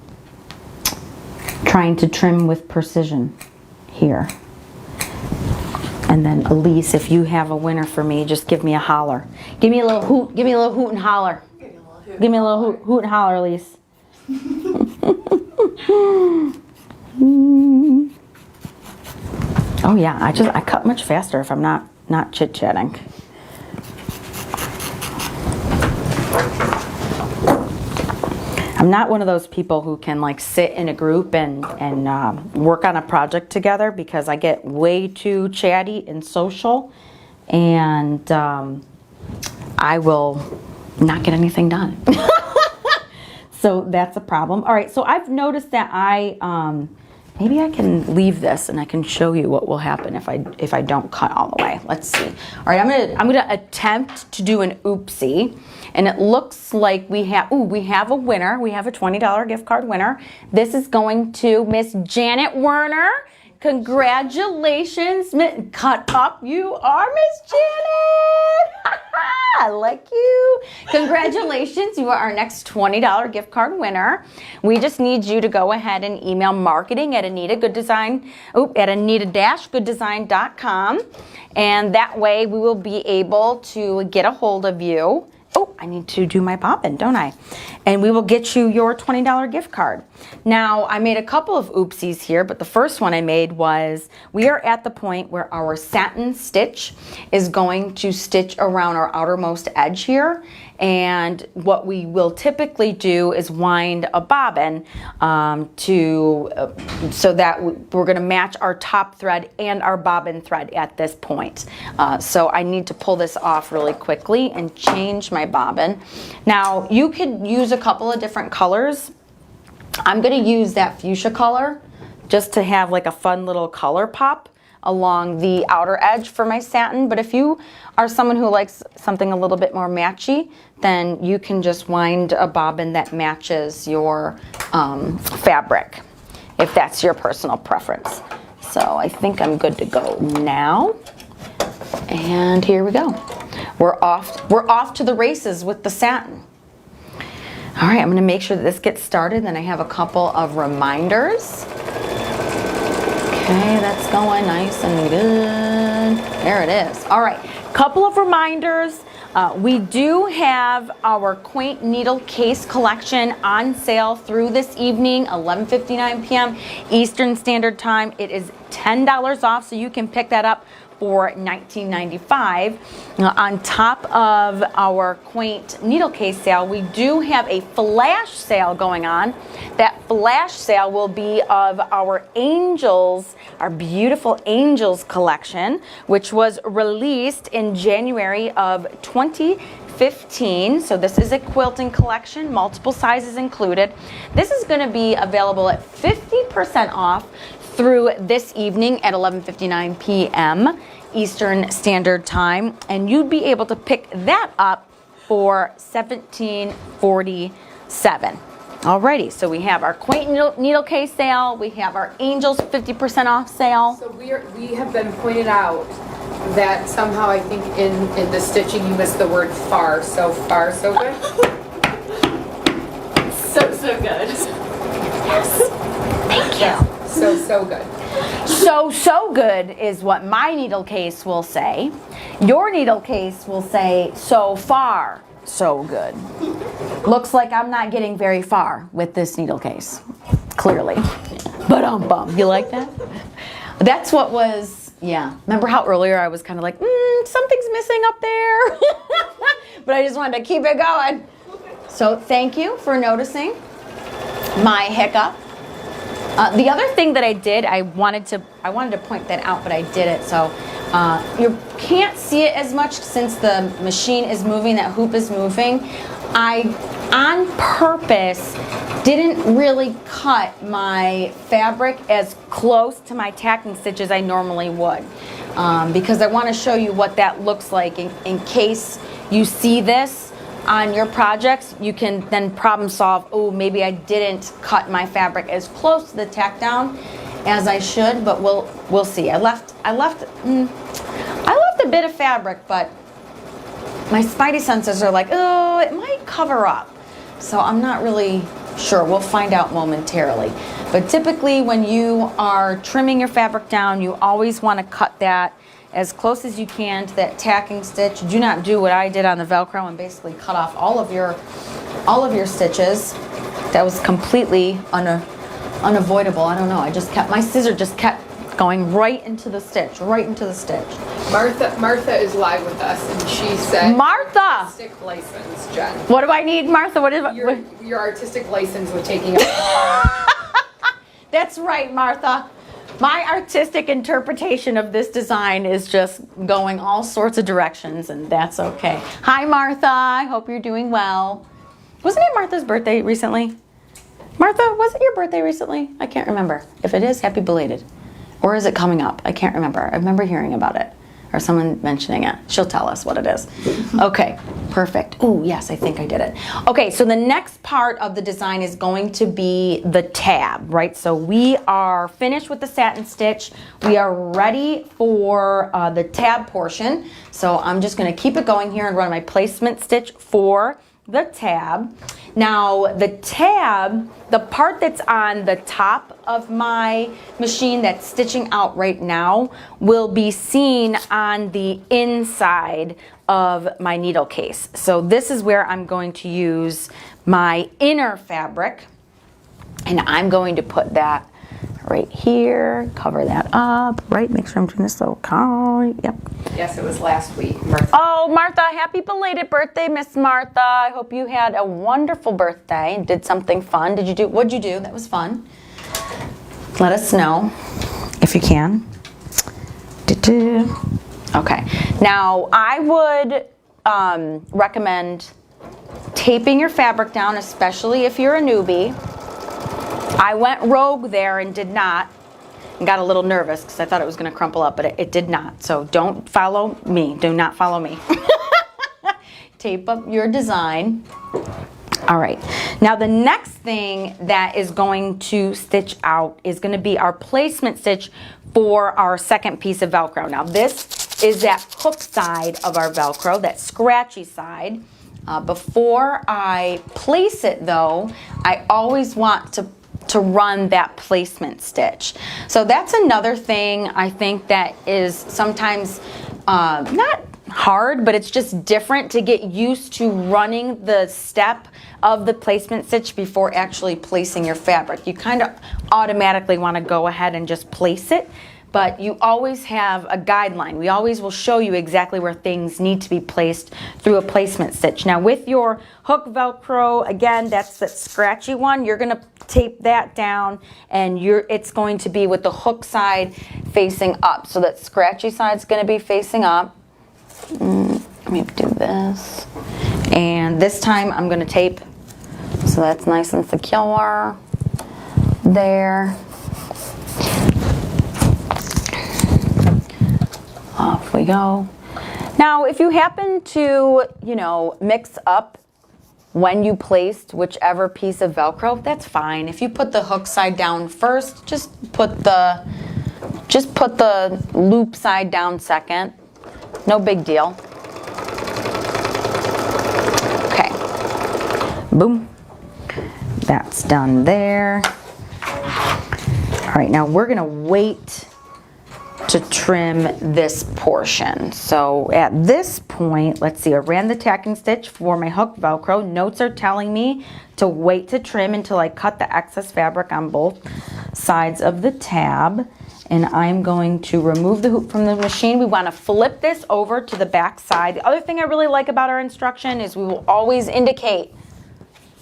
[SPEAKER 1] trying to trim with precision here. And then Elise, if you have a winner for me, just give me a holler. Give me a little hoot, give me a little hoot and holler. Give me a little hoot and holler, Elise. Oh yeah, I cut much faster if I'm not chit-chatting. I'm not one of those people who can like sit in a group and work on a project together, because I get way too chatty and social, and I will not get anything done. So that's a problem. All right, so I've noticed that maybe I can leave this and I can show you what will happen if I don't cut all the way. Let's see. All right, I'm gonna attempt to do an oopsie, and it looks like we have a winner. We have a $20 gift card winner. This is going to Miss Janet Werner. Congratulations. Cut up you are, Miss Janet. I like you. Congratulations. You are our next $20 gift card winner. We just need you to go ahead and email marketing at Anita Goodesign, at Anita-Goodesign.com. And that way we will be able to get a hold of you. Oh, I need to do my bobbin, don't I? And we will get you your $20 gift card. Now, I made a couple of oopsies here, but the first one I made was, we are at the point where our satin stitch is going to stitch around our outermost edge here. And what we will typically do is wind a bobbin so that we're going to match our top thread and our bobbin thread at this point. So I need to pull this off really quickly and change my bobbin. Now, you could use a couple of different colors. I'm going to use that fuchsia color just to have like a fun little color pop along the outer edge for my satin. But if you are someone who likes something a little bit more matchy, then you can just wind a bobbin that matches your fabric, if that's your personal preference. So I think I'm good to go now. And here we go. We're off to the races with the satin. All right, I'm going to make sure that this gets started. Then I have a couple of reminders. Okay, that's going nice and good. There it is. All right, couple of reminders. We do have our Quaint needle case collection on sale through this evening, 11:59 p.m. Eastern Standard Time. It is $10 off, so you can pick that up for $19.95. On top of our Quaint needle case sale, we do have a flash sale going on. That flash sale will be of our Angels, our beautiful Angels collection, which was released in January of 2015. So this is a quilting collection, multiple sizes included. This is going to be available at 50% off through this evening at 11:59 p.m. Eastern Standard Time, and you'd be able to pick that up for $17.47. Alrighty, so we have our Quaint needle case sale, we have our Angels 50% off sale.
[SPEAKER 2] So we have been pointed out that somehow I think in the stitching you missed the word far. So far, so good.
[SPEAKER 3] So good.
[SPEAKER 1] Yes. Thank you.
[SPEAKER 2] So good.
[SPEAKER 1] So good is what my needle case will say. Your needle case will say, so far, so good. Looks like I'm not getting very far with this needle case, clearly. But you like that? That's what was, yeah. Remember how earlier I was kind of like, something's missing up there. But I just wanted to keep it going. So thank you for noticing my hiccup. The other thing that I did, I wanted to point that out, but I did it. So you can't see it as much since the machine is moving, that hoop is moving. I, on purpose, didn't really cut my fabric as close to my tacking stitch as I normally would, because I want to show you what that looks like in case you see this on your projects. You can then problem solve, oh, maybe I didn't cut my fabric as close to the tack down as I should, but we'll see. I left a bit of fabric, but my spidey senses are like, oh, it might cover up. So I'm not really sure. We'll find out momentarily. But typically when you are trimming your fabric down, you always want to cut that as close as you can to that tacking stitch. Do not do what I did on the Velcro and basically cut off all of your stitches. That was completely unavoidable. I don't know. My scissor just kept going right into the stitch,
[SPEAKER 2] Martha is live with us, and she said,
[SPEAKER 1] Martha!
[SPEAKER 2] Artistic license, Jen.
[SPEAKER 1] What do I need, Martha? What is
[SPEAKER 2] Your artistic license with taking up.
[SPEAKER 1] That's right, Martha. My artistic interpretation of this design is just going all sorts of directions, and that's okay. Hi, Martha. I hope you're doing well. Wasn't it Martha's birthday recently? Martha, was it your birthday recently? I can't remember. If it is, happy belated. Or is it coming up? I can't remember. I remember hearing about it or someone mentioning it. She'll tell us what it is. Okay, perfect. Oh, yes, I think I did it. Okay, so the next part of the design is going to be the tab, right? So we are finished with the satin stitch. We are ready for the tab portion. So I'm just gonna keep it going here and run my placement stitch for the tab. Now the tab, the part that's on the top of my machine that's stitching out right now will be seen on the inside of my needle case. So this is where I'm going to use my inner fabric, and I'm going to put that right here, cover that up, right? Make sure I'm doing this so calm. Yep.
[SPEAKER 2] Yes, it was last week, Martha.
[SPEAKER 1] Oh, Martha, happy belated birthday, Miss Martha. I hope you had a wonderful birthday and did something fun. What'd you do? That was fun. Let us know if you can. Okay. Now, I would recommend taping your fabric down, especially if you're a newbie. I went rogue there and did not, and got a little nervous because I thought it was going to crumple up, but it did not. So don't follow me. Do not follow me. Tape up your design. All right. Now the next thing that is going to stitch out is going to be our placement stitch for our second piece of Velcro. Now this is that hook side of our Velcro, that scratchy side. Before I place it though, I always want to run that placement stitch. So that's another thing I think that is sometimes not hard, but it's just different to get used to running the step of the placement stitch before actually placing your fabric. You kind of automatically want to go ahead and just place it. but you always have a guideline. We always will show you exactly where things need to be placed through a placement stitch. Now with your hook Velcro, again, that's that scratchy one, you're gonna tape that down, and it's going to be with the hook side facing up. So that scratchy side's gonna be facing up. Let me do this. And this time I'm gonna tape so that's nice and secure there. Off we go. Now, if you happen to, mix up when you placed whichever piece of Velcro, that's fine. If you put the hook side down first, just put the loop side down second. No big deal. Okay. Boom. That's done there. All right, now we're gonna wait to trim this portion. So at this point, let's see, I ran the tacking stitch for my hook Velcro. Notes are telling me to wait to trim until I cut the excess fabric on both sides of the tab. And I'm going to remove the hoop from the machine. We want to flip this over to the back side. The other thing I really like about our instruction is we will always indicate,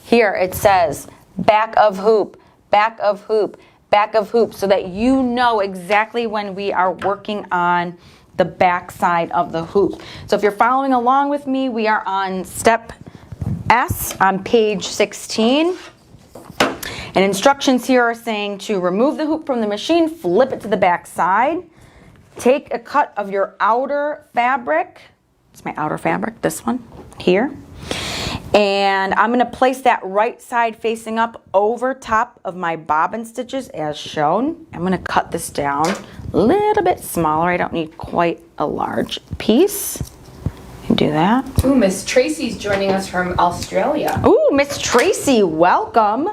[SPEAKER 1] here it says back of hoop, back of hoop, back of hoop, so that you know exactly when we are working on the back side of the hoop. So if you're following along with me, we are on step S on page 16. And instructions here are saying to remove the hoop from the machine, flip it to the back side, take a cut of your outer fabric. It's my outer fabric, this one here. And I'm gonna place that right side facing up over top of my bobbin stitches as shown. I'm gonna cut this down a little bit smaller. I don't need quite a large piece. Do that.
[SPEAKER 2] Ooh, Miss Tracy's joining us from Australia.
[SPEAKER 1] Ooh, Miss Tracy, welcome.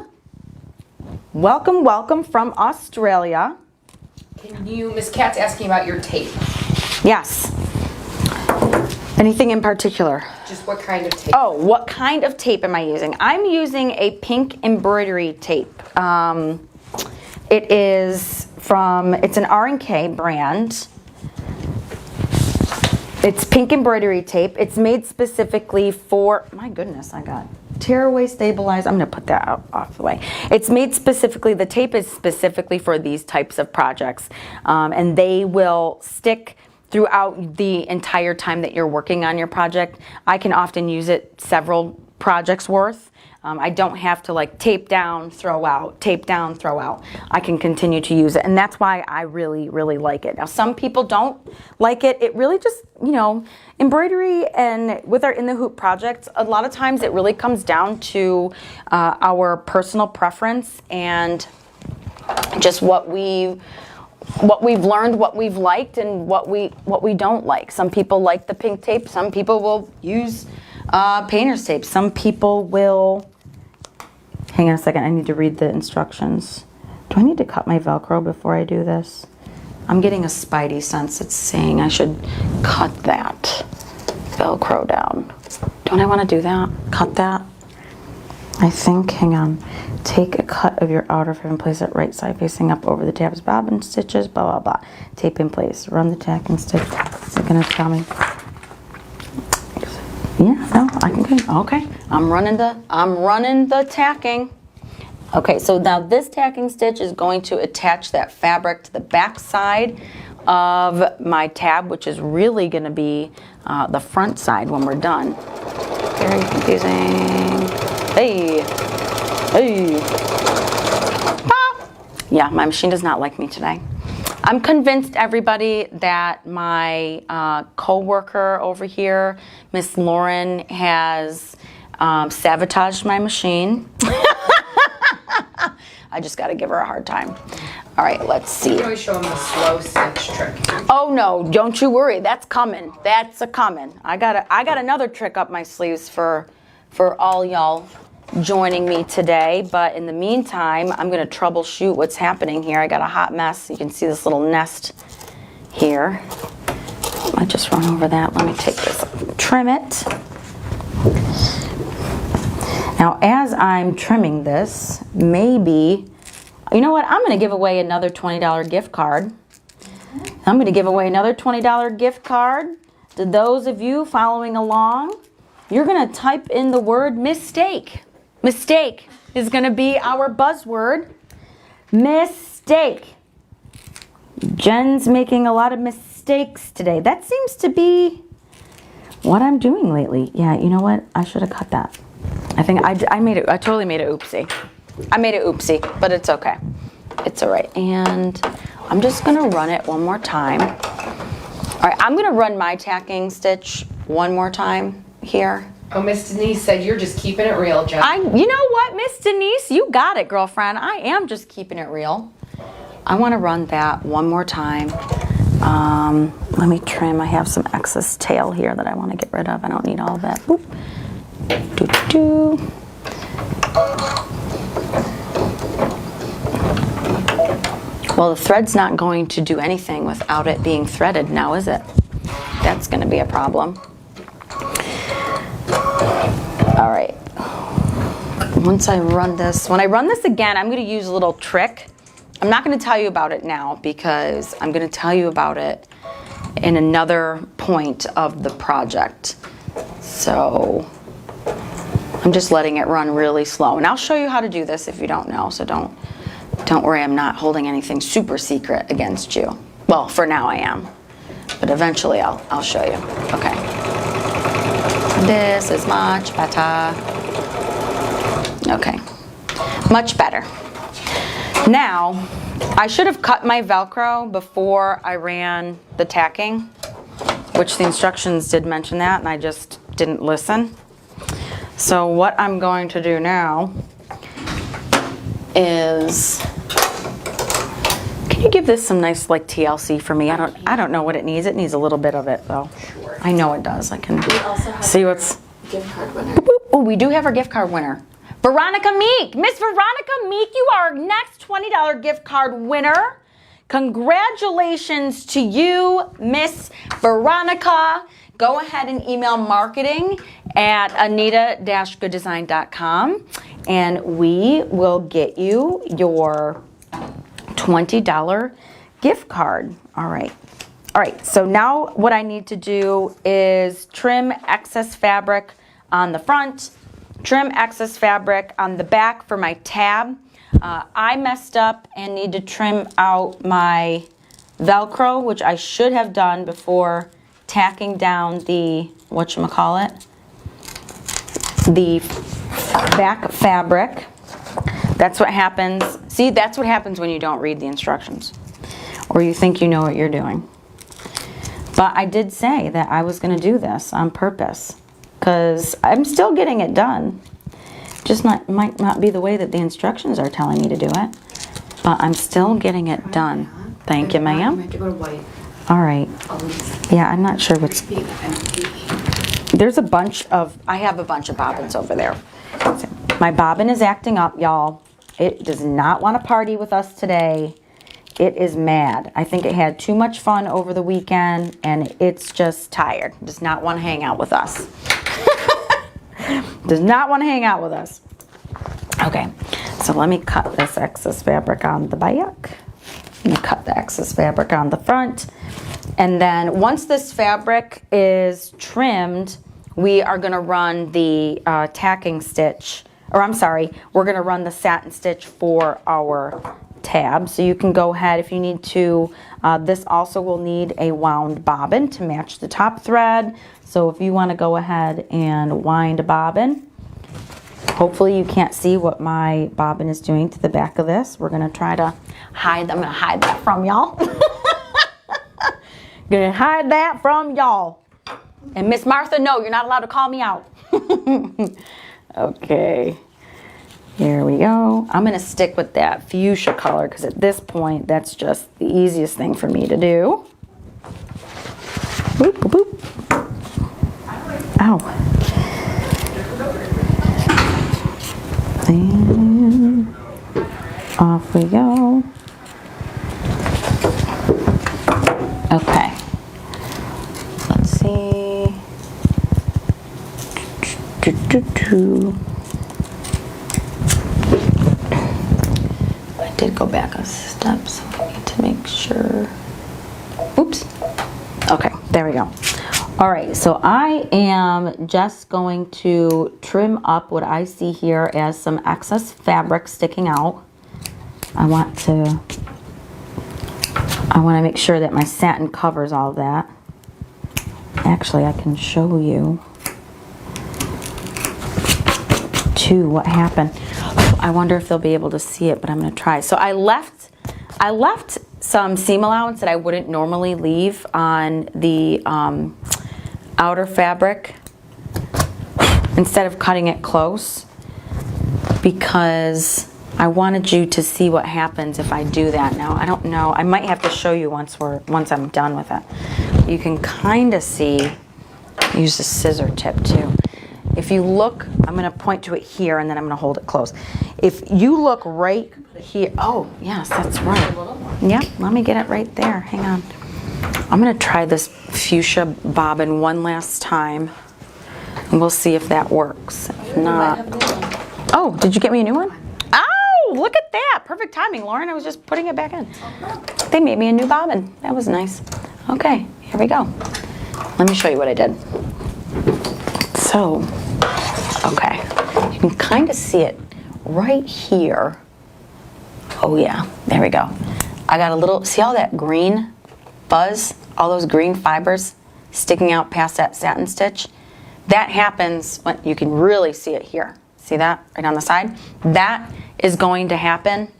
[SPEAKER 1] Welcome, welcome from Australia.
[SPEAKER 2] Miss Kat's asking about your tape.
[SPEAKER 1] Yes. Anything in particular?
[SPEAKER 2] Just what kind of tape?
[SPEAKER 1] Oh, what kind of tape am I using? I'm using a pink embroidery tape. It's an R&K brand. It's pink embroidery tape. It's made specifically for, my goodness, I got tearaway stabilized. I'm gonna put that out off the way. It's made specifically, the tape is specifically for these types of projects. And they will stick throughout the entire time that you're working on your project. I can often use it several projects worth. I don't have to like tape down, throw out, tape down, throw out. I can continue to use it, and that's why I really, really like it. Now, some people don't like it. It really just, embroidery and with our in the hoop projects, a lot of times it really comes down to our personal preference and just what we've learned, what we've liked, and what we don't like. Some people like the pink tape. Some people will use painter's tape. Some people will, hang on a second, I need to read the instructions. Do I need to cut my Velcro before I do this? I'm getting a spidey sense. It's saying I should cut that Velcro down. Don't I want to do that? Cut that? I think, hang on. Take a cut of your outer fabric and place it right side facing up over the tabs, bobbin stitches, blah, blah, blah. Tape in place. Run the tacking stitch. Is it going to tell me? Yeah, no, I can go. Okay, I'm running the tacking. Okay, so now this tacking stitch is going to attach that fabric to the back side of my tab, which is really going to be the front side when we're done. Very confusing. Hey. Ah. Yeah, my machine does not like me today. I'm convinced, everybody, that my co-worker over here, Miss Lauren, has sabotaged my machine. I just got to give her a hard time. All right, let's see.
[SPEAKER 2] You can always show them the slow stitch trick.
[SPEAKER 1] Oh no, don't you worry. That's coming. That's a coming. I got another trick up my sleeves for all y'all joining me today, but in the meantime, I'm going to troubleshoot what's happening here. I got a hot mess. You can see this little nest here. I just run over that. Let me take this, trim it. Now, as I'm trimming this, maybe, you know what? I'm going to give away another $20 gift card. I'm going to give away another $20 gift card to those of you following along. You're going to type in the word mistake. Mistake is going to be our buzzword. Mistake. Jen's making a lot of mistakes today. That seems to be what I'm doing lately. Yeah, you know what? I should have cut that. I think I made it. I totally made it oopsie. I made it oopsie, but it's okay. It's all right. And I'm just going to run it one more time. All right, I'm going to run my tacking stitch one more time here.
[SPEAKER 2] Oh, Miss Denise said you're just keeping it real, Jen.
[SPEAKER 1] You know what, Miss Denise? You got it, girlfriend. I am just keeping it real. I want to run that one more time. Let me trim. I have some excess tail here that I want to get rid of. I don't need all of that. Boop. Doo-doo. Well, the thread's not going to do anything without it being threaded now, is it? That's going to be a problem. All right. Once I run this, when I run this again, I'm going to use a little trick. I'm not going to tell you about it now because I'm going to tell you about it in another point of the project. So I'm just letting it run really slow. And I'll show you how to do this if you don't know. So don't worry, I'm not holding anything super secret against you. Well, for now I am. But eventually I'll show you. Okay. This is much better. Okay. Much better. Now, I should have cut my Velcro before I ran the tacking, which the instructions did mention that, and I just didn't listen. So what I'm going to do now is, can you give this some nice like TLC for me? I don't know what it needs. It needs a little bit of it though. Sure. I know it does. I can see what's.
[SPEAKER 2] Gift card winner.
[SPEAKER 1] Oh, we do have our gift card winner. Veronica Meek. Miss Veronica Meek, you are our next $20 gift card winner. Congratulations to you, Miss Veronica. Go ahead and email marketing at anita-goodesign.com and we will get you your $20 gift card. All right. All right, so now what I need to do is trim excess fabric on the front, trim excess fabric on the back for my tab. I messed up and need to trim out my Velcro, which I should have done before tacking down the, whatchamacallit, the back fabric. That's what happens. See, that's what happens when you don't read the instructions or you think you know what you're doing. But I did say that I was going to do this on purpose because I'm still getting it done. Just might not be the way that the instructions are telling me to do it, but I'm still getting it done. Thank you, ma'am.
[SPEAKER 2] We have to go to white.
[SPEAKER 1] All right. Yeah, I'm not sure what's. There's a bunch of. I have a bunch of bobbins over there. My bobbin is acting up, y'all. It does not want to party with us today. It is mad. I think it had too much fun over the weekend and it's just tired. Does not want to hang out with us. Does not want to hang out with us. Okay, so let me cut this excess fabric on the back. Let me cut the excess fabric on the front. And then once this fabric is trimmed, we are going to run the tacking stitch. Or I'm sorry, we're going to run the satin stitch for our tab. So you can go ahead if you need to. This also will need a wound bobbin to match the top thread. So if you want to go ahead and wind a bobbin, hopefully you can't see what my bobbin is doing to the back of this. We're going to try to hide. I'm going to hide that from y'all. Going to hide that from y'all. And Miss Martha, no, you're not allowed to call me out. Okay. Here we go. I'm going to stick with that fuchsia color because at this point, that's just the easiest thing for me to do. Boop, boop, boop. Ow. And off we go. Okay. Let's see. I did go back a step, so I need to make sure. Oops. Okay, there we go. All right, so I am just going to trim up what I see here as some excess fabric sticking out. I want to make sure that my satin covers all of that. Actually, I can show you too what happened. I wonder if they'll be able to see it, but I'm going to try. So I left some seam allowance that I wouldn't normally leave on the outer fabric instead of cutting it close, because I wanted you to see what happens if I do that. Now, I don't know, I might have to show you once I'm done with it. You can kind of see, use the scissor tip too. If you look, I'm going to point to it here and then I'm going to hold it close. If you look right here, oh yes, that's right. Yeah, let me get it right there. Hang on. I'm going to try this fuchsia bobbin one last time and we'll see if that works. If not, oh, did you get me a new one? Oh, look at that. Perfect timing, Lauren. I was just putting it back in. They made me a new bobbin. That was nice. Okay, here we go. Let me show you what I did. So, okay, you can kind of see it right here. Oh yeah, there we go. I got a little, see all that green buzz, all those green fibers sticking out past that satin stitch? That happens when, you can really see it here. See that right on the side? That is going to happen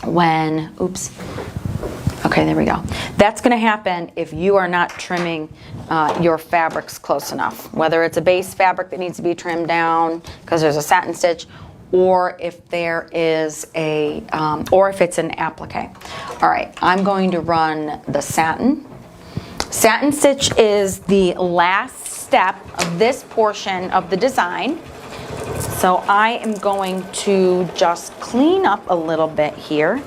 [SPEAKER 1] when, oops. Okay, there we go. That's going to happen if you are not trimming your fabrics close enough. Whether it's a base fabric that needs to be trimmed down because there's a satin stitch, or if there is a, or if it's an applique. All right, I'm going to run the satin. Satin stitch is the last step of this portion of the design. So I am going to just clean up a little bit here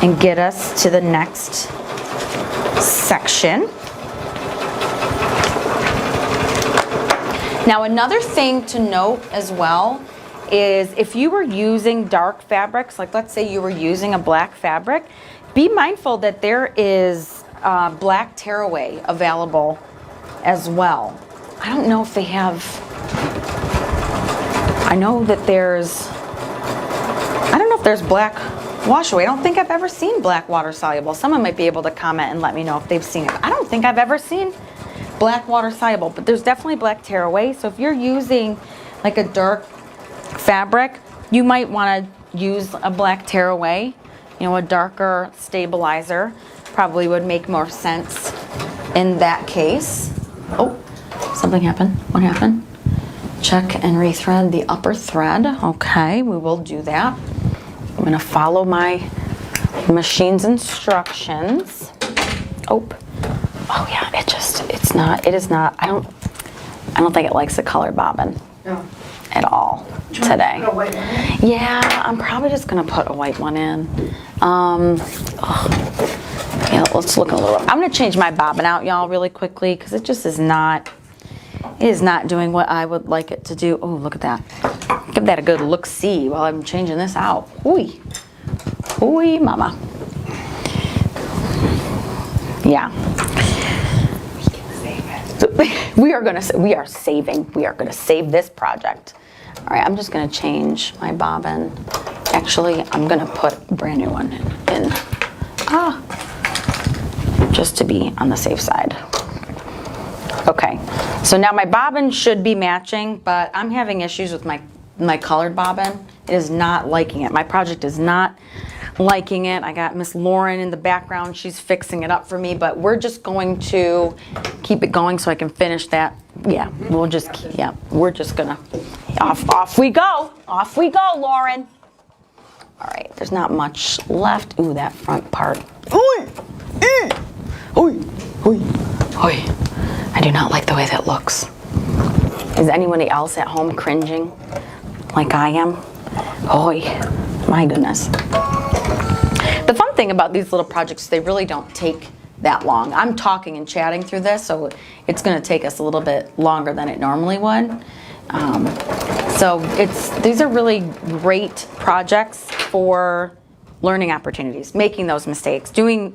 [SPEAKER 1] and get us to the next section. Now, another thing to note as well is if you were using dark fabrics, like let's say you were using a black fabric, be mindful that there is black tearaway available as well. I don't know if they have, I know that there's, I don't know if there's black wash away. I don't think I've ever seen black water soluble. Someone might be able to comment and let me know if they've seen it. I don't think I've ever seen black water soluble, but there's definitely black tearaway. So if you're using like a dark fabric, you might want to use a black tearaway. You know, a darker stabilizer probably would make more sense in that case. Oh, something happened. What happened? Check and rethread the upper thread. Okay, we will do that. I'm going to follow my machine's instructions. Oh yeah, it is not, I don't think it likes the color bobbin at all today. Yeah, I'm probably just going to put a white one in. Yeah, let's look a little, I'm going to change my bobbin out, y'all, really quickly, because it just is not, it is not doing what I would like it to do. Oh, look at that. Give that a good look-see while I'm changing this out. Hooey. Hooey, mama. Yeah. We are going to save this project. All right, I'm just going to change my bobbin. Actually, I'm going to put a brand new one in. Just to be on the safe side. Okay, so now my bobbin should be matching, but I'm having issues with my colored bobbin. It is not liking it. My project is not liking it. I got Miss Lauren in the background. She's fixing it up for me, but we're just going to keep it going so I can finish that. Yeah, we'll just, yeah, we're just gonna, off we go. Off we go, Lauren. All right, there's not much left. Ooh, that front part. Oi! Oi! Oi! Oi! I do not like the way that looks. Is anybody else at home cringing like I am? Oi! My goodness. The fun thing about these little projects, they really don't take that long. I'm talking and chatting through this, so it's going to take us a little bit longer than it normally would. So these are really great projects for learning opportunities, making those mistakes, doing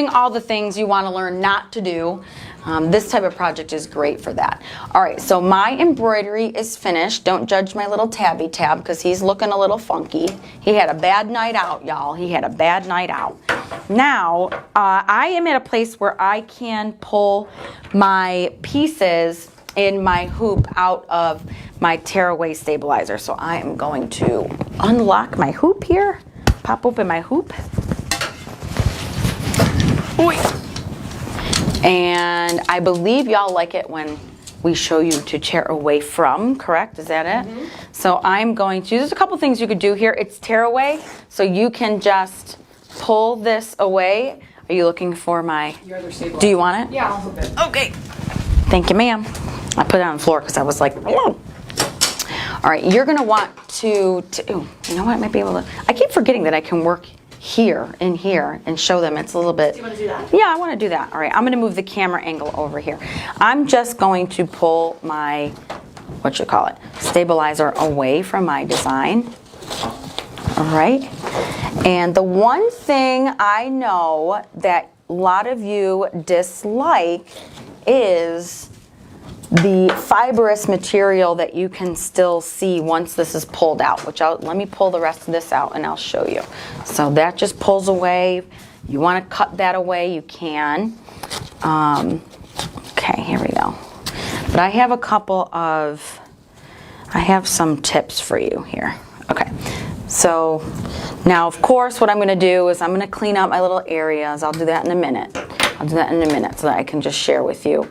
[SPEAKER 1] all the things you want to learn not to do. This type of project is great for that. All right, so my embroidery is finished. Don't judge my little tabby tab because he's looking a little funky. He had a bad night out, y'all. He had a bad night out. Now, I am at a place where I can pull my pieces in my hoop out of my tearaway stabilizer. So I am going to unlock my hoop here, pop open my hoop. Oy. And I believe y'all like it when we show you to tear away from, correct? Is that it? Mm-hmm. So I'm going to, there's a couple things you could do here. It's tear away, so you can just pull this away. Are you looking for my,
[SPEAKER 2] your other stabilizer?
[SPEAKER 1] Do you want it?
[SPEAKER 2] Yeah, I'll hook it.
[SPEAKER 1] Okay. Thank you, ma'am. I put it on the floor because I was like, whoa. All right, you're gonna want to, ooh, you know what, I might be able to, I keep forgetting that I can work here and show them. It's a little bit.
[SPEAKER 3] Do you want to do that?
[SPEAKER 1] Yeah, I want to do that. All right, I'm going to move the camera angle over here. I'm just going to pull my, stabilizer away from my design. All right. And the one thing I know that a lot of you dislike is the fibrous material that you can still see once this is pulled out, let me pull the rest of this out and I'll show you. So that just pulls away. You want to cut that away, you can. Okay, here we go. But I have some tips for you here. Okay, so now of course what I'm going to do is I'm going to clean out my little areas. I'll do that in a minute. so that I can just share with you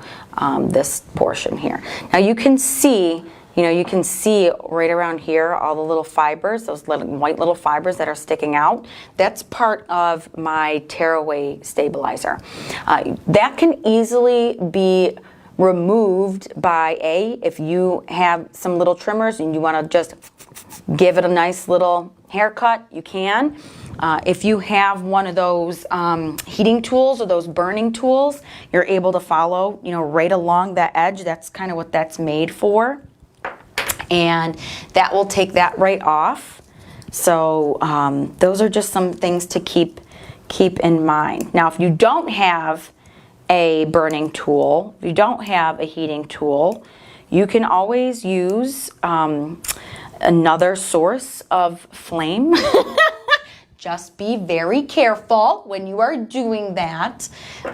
[SPEAKER 1] this portion here. Now you can see, right around here, all the little fibers, those little white little fibers that are sticking out. That's part of my tearaway stabilizer. That can easily be removed by if you have some little trimmers and you want to just give it a nice little haircut, you can. If you have one of those heating tools or those burning tools, you're able to follow, right along that edge. That's kind of what that's made for. And that will take that right off. So those are just some things to keep in mind. Now, if you don't have a burning tool, if you don't have a heating tool, you can always use another source of flame. Just be very careful when you are doing that.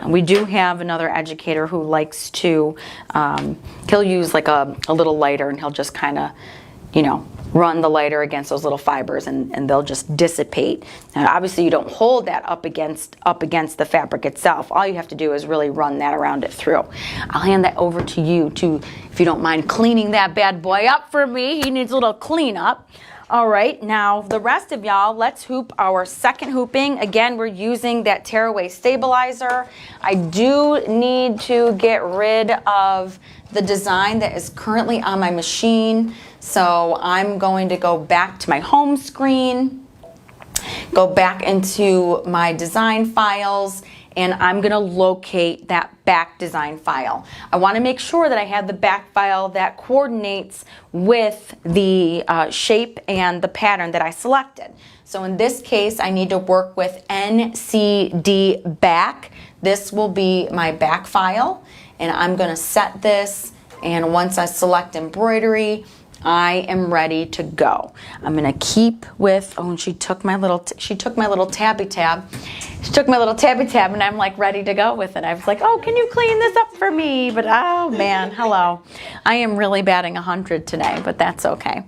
[SPEAKER 1] We do have another educator who likes to, he'll use like a little lighter and he'll just kind of, run the lighter against those little fibers and they'll just dissipate. Now obviously you don't hold that up against the fabric itself. All you have to do is really run that around it through. I'll hand that over to you if you don't mind cleaning that bad boy up for me. He needs a little cleanup. All right, now the rest of y'all, let's hoop our second hooping. Again, we're using that tearaway stabilizer. I do need to get rid of the design that is currently on my machine. So I'm going to go back to my home screen, go back into my design files, and I'm going to locate that back design file. I want to make sure that I have the back file that coordinates with the shape and the pattern that I selected. So in this case, I need to work with NCD back. This will be my back file, and I'm going to set this, and once I select embroidery, I am ready to go. I'm gonna keep with, and she took my little tabby tab. She took my little tabby tab and I'm like ready to go with it. I was like, oh, can you clean this up for me? But oh man, hello. I am really batting 100 today, but that's okay.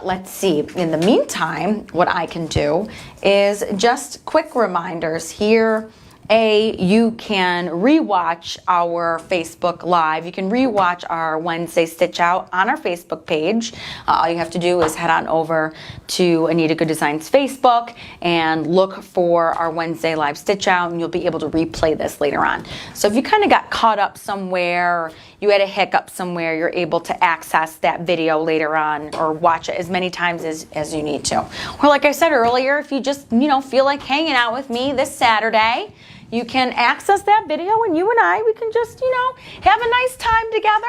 [SPEAKER 1] Let's see, in the meantime, what I can do is just quick reminders here. You can rewatch our Facebook Live. You can rewatch our Wednesday Stitch Out on our Facebook page. All you have to do is head on over to Anita Goodesign's Facebook and look for our Wednesday Live Stitch Out, and you'll be able to replay this later on. So if you kind of got caught up somewhere, you had a hiccup somewhere, you're able to access that video later on or watch it as many times as you need to. Or like I said earlier, if you just feel like hanging out with me this Saturday, you can access that video and you and I, we can just, have a nice time together.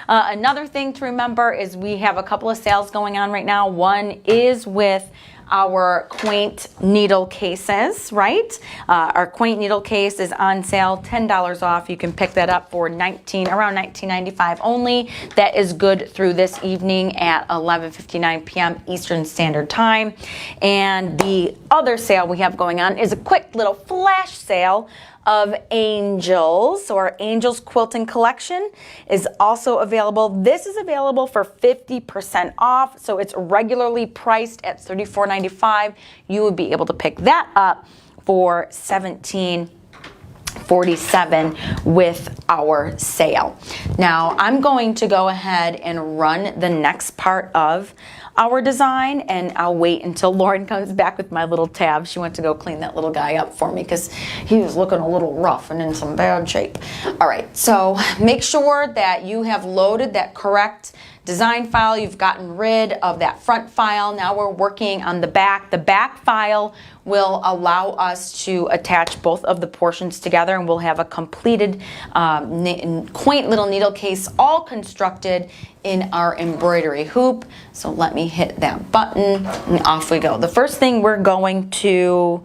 [SPEAKER 1] Another thing to remember is we have a couple of sales going on right now. One is with our Quaint needle cases, right? Our Quaint needle case is on sale, $10 off. You can pick that up for around $19.95 only. That is good through this evening at 11:59 p.m. Eastern Standard Time. And the other sale we have going on is a quick little flash sale of Angels, or Angels Quilting Collection is also available. This is available for 50% off, so it's regularly priced at $34.95. You would be able to pick that up for $17.47 with our sale. Now I'm going to go ahead and run the next part of our design, and I'll wait until Lauren comes back with my little tab. She went to go clean that little guy up for me because he was looking a little rough and in some bad shape. All right, so make sure that you have loaded that correct design file. You've gotten rid of that front file. Now we're working on the back. The back file will allow us to attach both of the portions together, and we'll have a completed quaint little needle case all constructed in our embroidery hoop. So let me hit that button and off we go. The first thing we're going to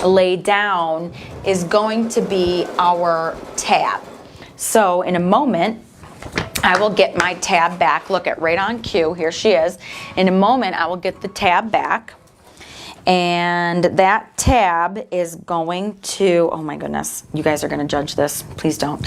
[SPEAKER 1] lay down is going to be our tab. So in a moment, I will get my tab back. Look at right on cue. Here she is. In a moment, I will get the tab back. And that tab is going to, oh my goodness, you guys are going to judge this. Please don't.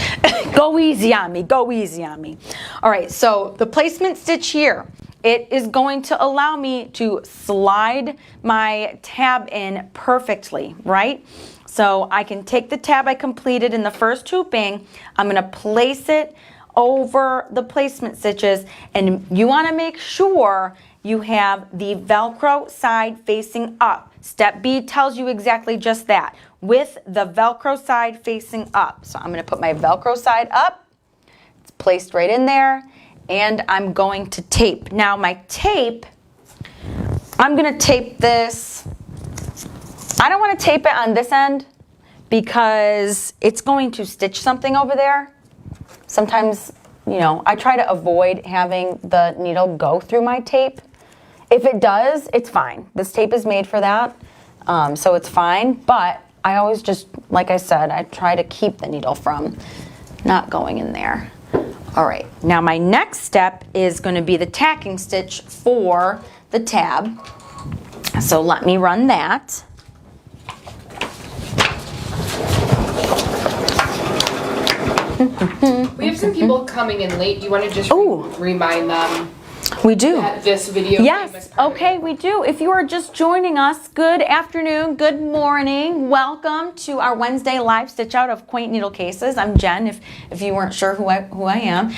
[SPEAKER 1] Go easy on me. Go easy on me. All right, so the placement stitch here, it is going to allow me to slide my tab in perfectly, right? So I can take the tab I completed in the first hooping. I'm going to place it over the placement stitches, and you want to make sure you have the Velcro side facing up. Step B tells you exactly just that, with the Velcro side facing up. So I'm going to put my Velcro side up. It's placed right in there, and I'm going to tape. Now my tape, I'm going to tape this. I don't want to tape it on this end because it's going to stitch something over there. Sometimes, you know, I try to avoid having the needle go through my tape. If it does, it's fine. This tape is made for that, so it's fine. But I always just, like I said, I try to keep the needle from not going in there. All right, now my next step is going to be the tacking stitch for the tab. So let me run that.
[SPEAKER 2] We have some people coming in late. Do you want to just remind them?
[SPEAKER 1] We do.
[SPEAKER 2] That this video.
[SPEAKER 1] Yes. Okay, we do. If you are just joining us, good afternoon, good morning. Welcome to our Wednesday live stitch out of Quaint Needle Cases. I'm Jen. If you weren't sure who I am,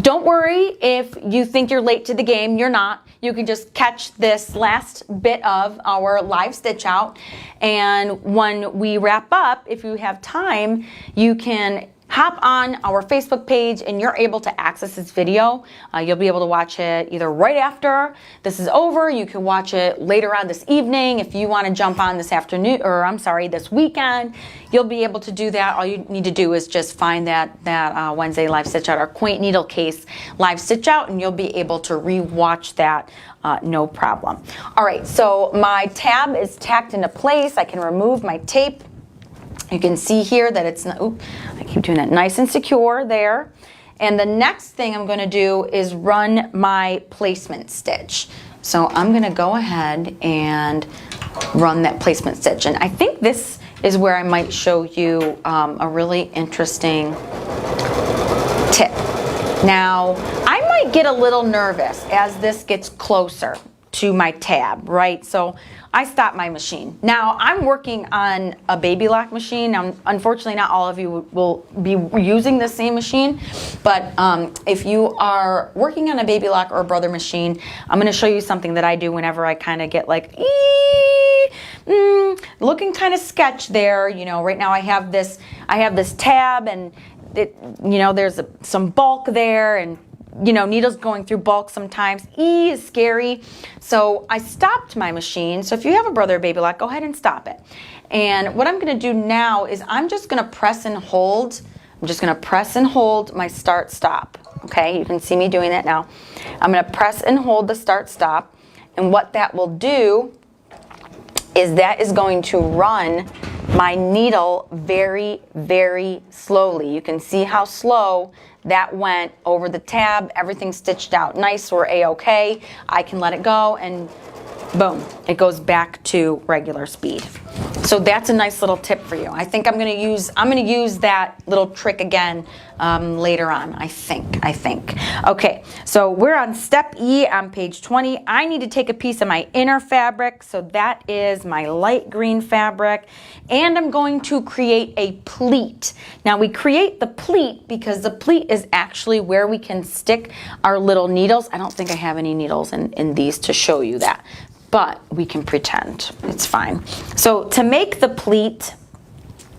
[SPEAKER 1] don't worry if you think you're late to the game. You're not. You can just catch this last bit of our live stitch out, and when we wrap up, if you have time, you can hop on our Facebook page and you're able to access this video. You'll be able to watch it either right after this is over. You can watch it later on this evening. If you want to jump on this afternoon, or I'm sorry, this weekend, you'll be able to do that. All you need to do is just find that Wednesday live stitch out, our Quaint Needle Case live stitch out, and you'll be able to re-watch that no problem. All right, so my tab is tacked into place. I can remove my tape. You can see here that it's not, I keep doing that, nice and secure there. And the next thing I'm going to do is run my placement stitch. So I'm going to go ahead and run that placement stitch. And I think this is where I might show you a really interesting tip. Now, I might get a little nervous as this gets closer to my tab, right? So I stop my machine. Now I'm working on a baby lock machine. Now, unfortunately, not all of you will be using the same machine, but if you are working on a baby lock or a brother machine, I'm gonna show you something that I do whenever I kind of get like, looking kind of sketch there. You know, right now I have this tab, and it, you know, there's some bulk there, and you know, needles going through bulk sometimes. Is scary. So I stopped my machine. So if you have a brother or baby lock, go ahead and stop it. And what I'm going to do now is I'm just going to press and hold. I'm just going to press and hold my start stop. Okay, you can see me doing that now. I'm going to press and hold the start stop. And what that will do is that is going to run my needle very, very slowly. You can see how slow that went over the tab. Everything stitched out nice. We're A-okay. I can let it go and boom, it goes back to regular speed. So that's a nice little tip for you. I think I'm gonna use that little trick again later on, I think. Okay, so we're on step E on page 20. I need to take a piece of my inner fabric, so that is my light green fabric, and I'm going to create a pleat. Now we create the pleat because the pleat is actually where we can stick our little needles. I don't think I have any needles in these to show you that, but we can pretend, it's fine. So to make the pleat,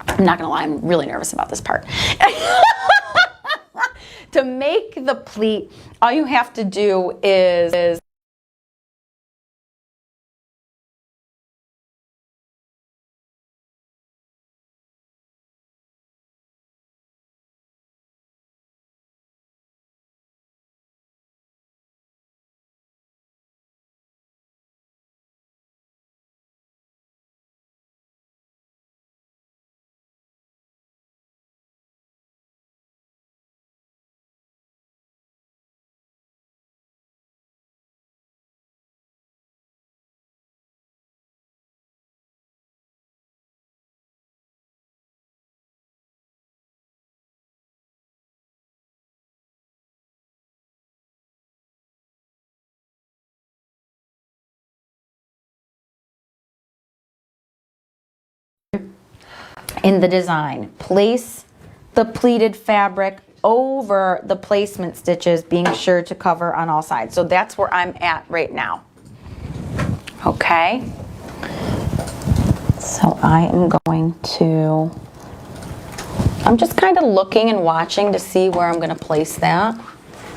[SPEAKER 1] I'm not gonna lie, I'm really nervous about this part. To make the pleat, all you have to do is in the design, place the pleated fabric over the placement stitches, being sure to cover on all sides. So that's where I'm at right now. Okay. So I am going to, I'm just kind of looking and watching to see where I'm going to place that.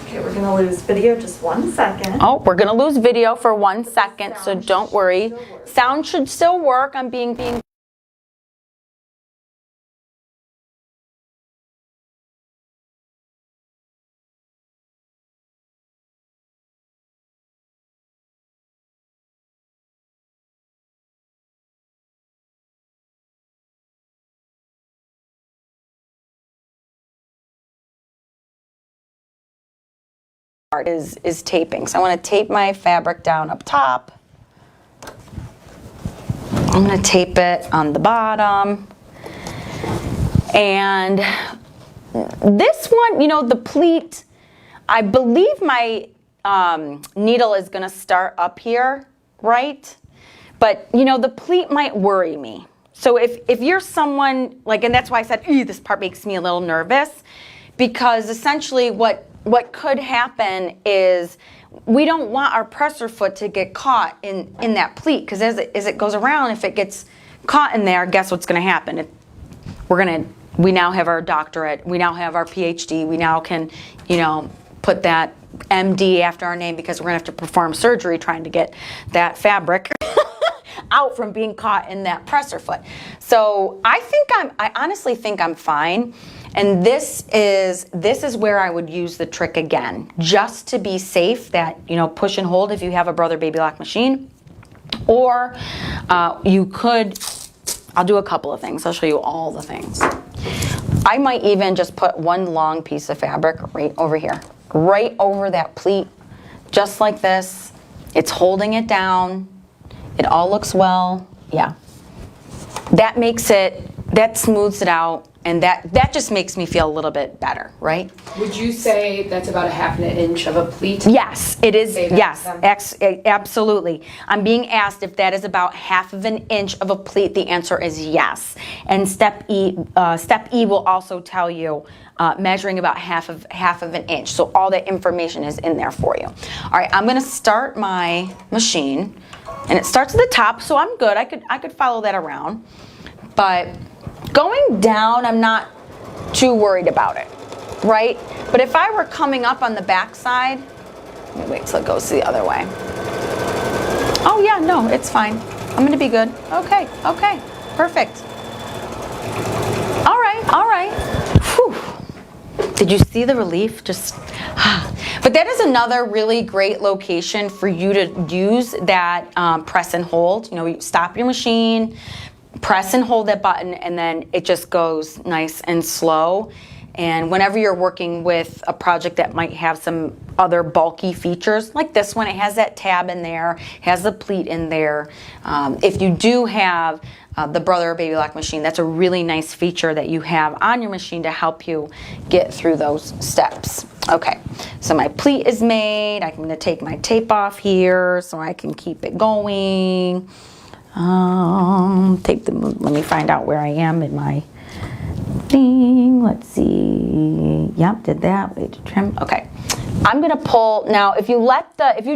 [SPEAKER 3] Okay, we're gonna lose video just 1 second.
[SPEAKER 1] Oh, we're going to lose video for 1 second, so don't worry. Sound should still work. I'm being is taping. So I want to tape my fabric down up top. I'm going to tape it on the bottom. And this one, you know, the pleat, I believe my needle is going to start up here, right? But, you know, the pleat might worry me. So if you're someone, like, and that's why I said, this part makes me a little nervous, because essentially what could happen is we don't want our presser foot to get caught in that pleat, because as it goes around, if it gets caught in there, guess what's going to happen? We now have our doctorate, we now have our PhD, we now can, you know, put that MD after our name, because we're going to have to perform surgery trying to get that fabric out from being caught in that presser foot. So I honestly think I'm fine. And this is where I would use the trick again, just to be safe, that, you know, push and hold if you have a Brother Baby Lock machine. Or you could, I'll do a couple of things. I'll show you all the things. I might even just put one long piece of fabric right over here, right over that pleat, just like this. It's holding it down. It all looks well. Yeah. That makes it, that smooths it out. And that just makes me feel a little bit better, right?
[SPEAKER 2] Would you say that's about 1/2 inch of a pleat?
[SPEAKER 1] Yes, it is.
[SPEAKER 2] Say that
[SPEAKER 1] Yes, absolutely. I'm being asked if that is about 1/2 inch of a pleat. The answer is yes. And step E will also tell you measuring about half of an inch. So all that information is in there for you. All right, I'm going to start my machine, and it starts at the top, so I'm good. I could follow that around, but going down, I'm not too worried about it, right? But if I were coming up on the back side, let me wait till it goes the other way. Oh yeah, no, it's fine. I'm gonna be good. Okay, perfect. All right. Whew. Did you see the relief? Just, but that is another really great location for you to use that press and hold. You know, you stop your machine, press and hold that button, and then it just goes nice and slow. And whenever you're working with a project that might have some other bulky features, like this one, it has that tab in there, has the pleat in there. If you do have the Brother Baby Lock machine, that's a really nice feature that you have on your machine to help you get through those steps. Okay, so my pleat is made. I'm going to take my tape off here so I can keep it going. Let me find out where I am in my thing. Let's see. Yep, did that. Wait to trim. Okay. I'm gonna pull now. If you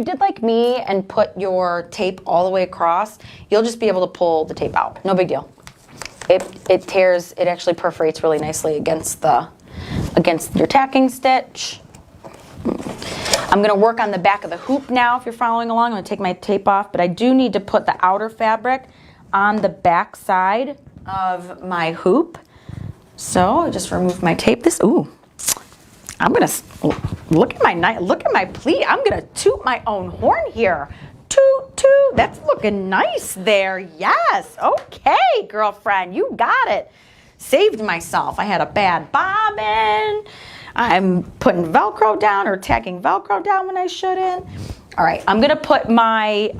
[SPEAKER 1] did like me and put your tape all the way across, you'll just be able to pull the tape out. No big deal. It tears. It actually perforates really nicely against your tacking stitch. I'm gonna work on the back of the hoop now. If you're following along, I'm gonna take my tape off, but I do need to put the outer fabric on the back side of my hoop. So I just remove my tape. I'm gonna look at my pleat. I'm gonna toot my own horn here. Toot toot. That's looking nice there. Yes. Okay, girlfriend, you got it. Saved myself. I had a bad bobbin. I'm putting Velcro down or tacking Velcro down when I shouldn't. All right, I'm gonna put my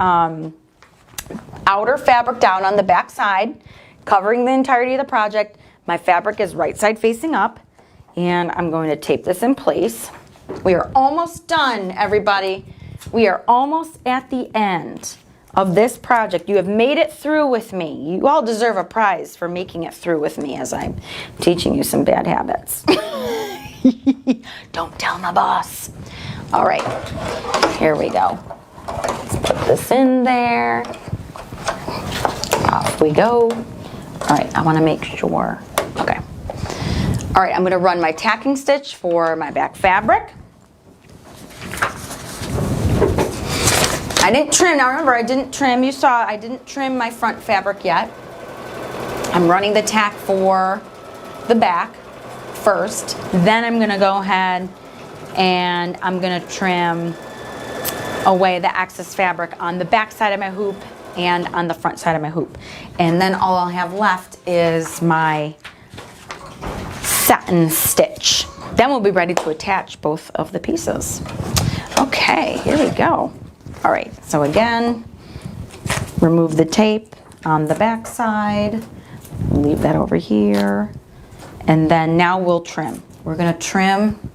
[SPEAKER 1] outer fabric down on the back side, covering the entirety of the project. My fabric is right side facing up, and I'm going to tape this in place. We are almost done, everybody. We are almost at the end of this project. You have made it through with me. You all deserve a prize for making it through with me as I'm teaching you some bad habits. Don't tell my boss. All right, here we go. Let's put this in there. Off we go. All right, I want to make sure. Okay. All right, I'm going to run my tacking stitch for my back fabric. I didn't trim. Now remember, I didn't trim. You saw I didn't trim my front fabric yet. I'm running the tack for the back first. Then I'm going to go ahead and I'm going to trim away the excess fabric on the back side of my hoop and on the front side of my hoop. And then all I'll have left is my satin stitch. Then we'll be ready to attach both of the pieces. Okay, here we go. All right, so again, remove the tape on the back side, leave that over here, and then now we'll trim. We're gonna trim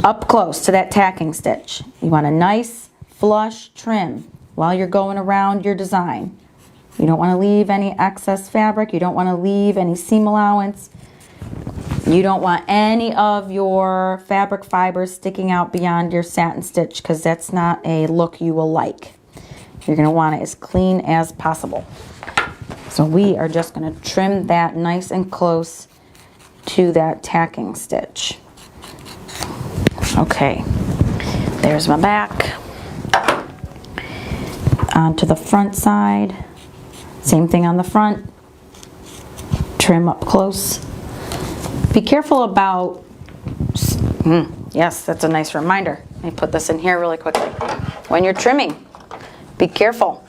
[SPEAKER 1] up close to that tacking stitch. You want a nice flush trim while you're going around your design. You don't want to leave any excess fabric. You don't want to leave any seam allowance. You don't want any of your fabric fibers sticking out beyond your satin stitch because that's not a look you will like. You're going to want it as clean as possible. So we are just going to trim that nice and close to that tacking stitch. Okay, there's my back. Onto the front side. Same thing on the front. Trim up close. Be careful about, yes, that's a nice reminder. Let me put this in here really quickly. When you're trimming, be careful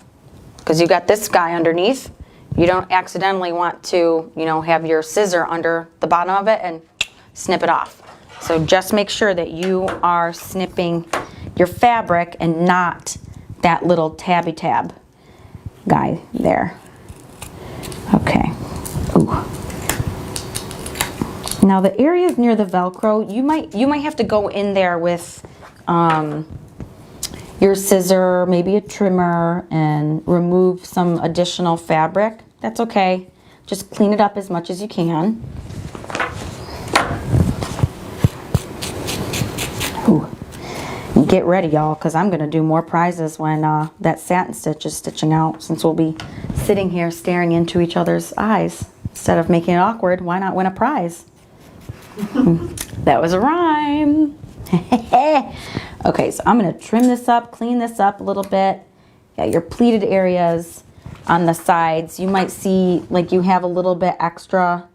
[SPEAKER 1] because you got this guy underneath. You don't accidentally want to, have your scissor under the bottom of it and snip it off. So just make sure that you are snipping your fabric and not that little tabby tab guy there. Okay. Ooh. Now the areas near the Velcro, you might have to go in there with your scissor, maybe a trimmer, and remove some additional fabric. That's okay. Just clean it up as much as you can. Ooh. And get ready, y'all, because I'm going to do more prizes when that satin stitch is stitching out, since we'll be sitting here staring into each other's eyes. Instead of making it awkward, why not win a prize? That was a rhyme. Okay, so I'm going to trim this up, clean this up a little bit. Yeah, your pleated areas on the sides, you might see like you have a little bit extra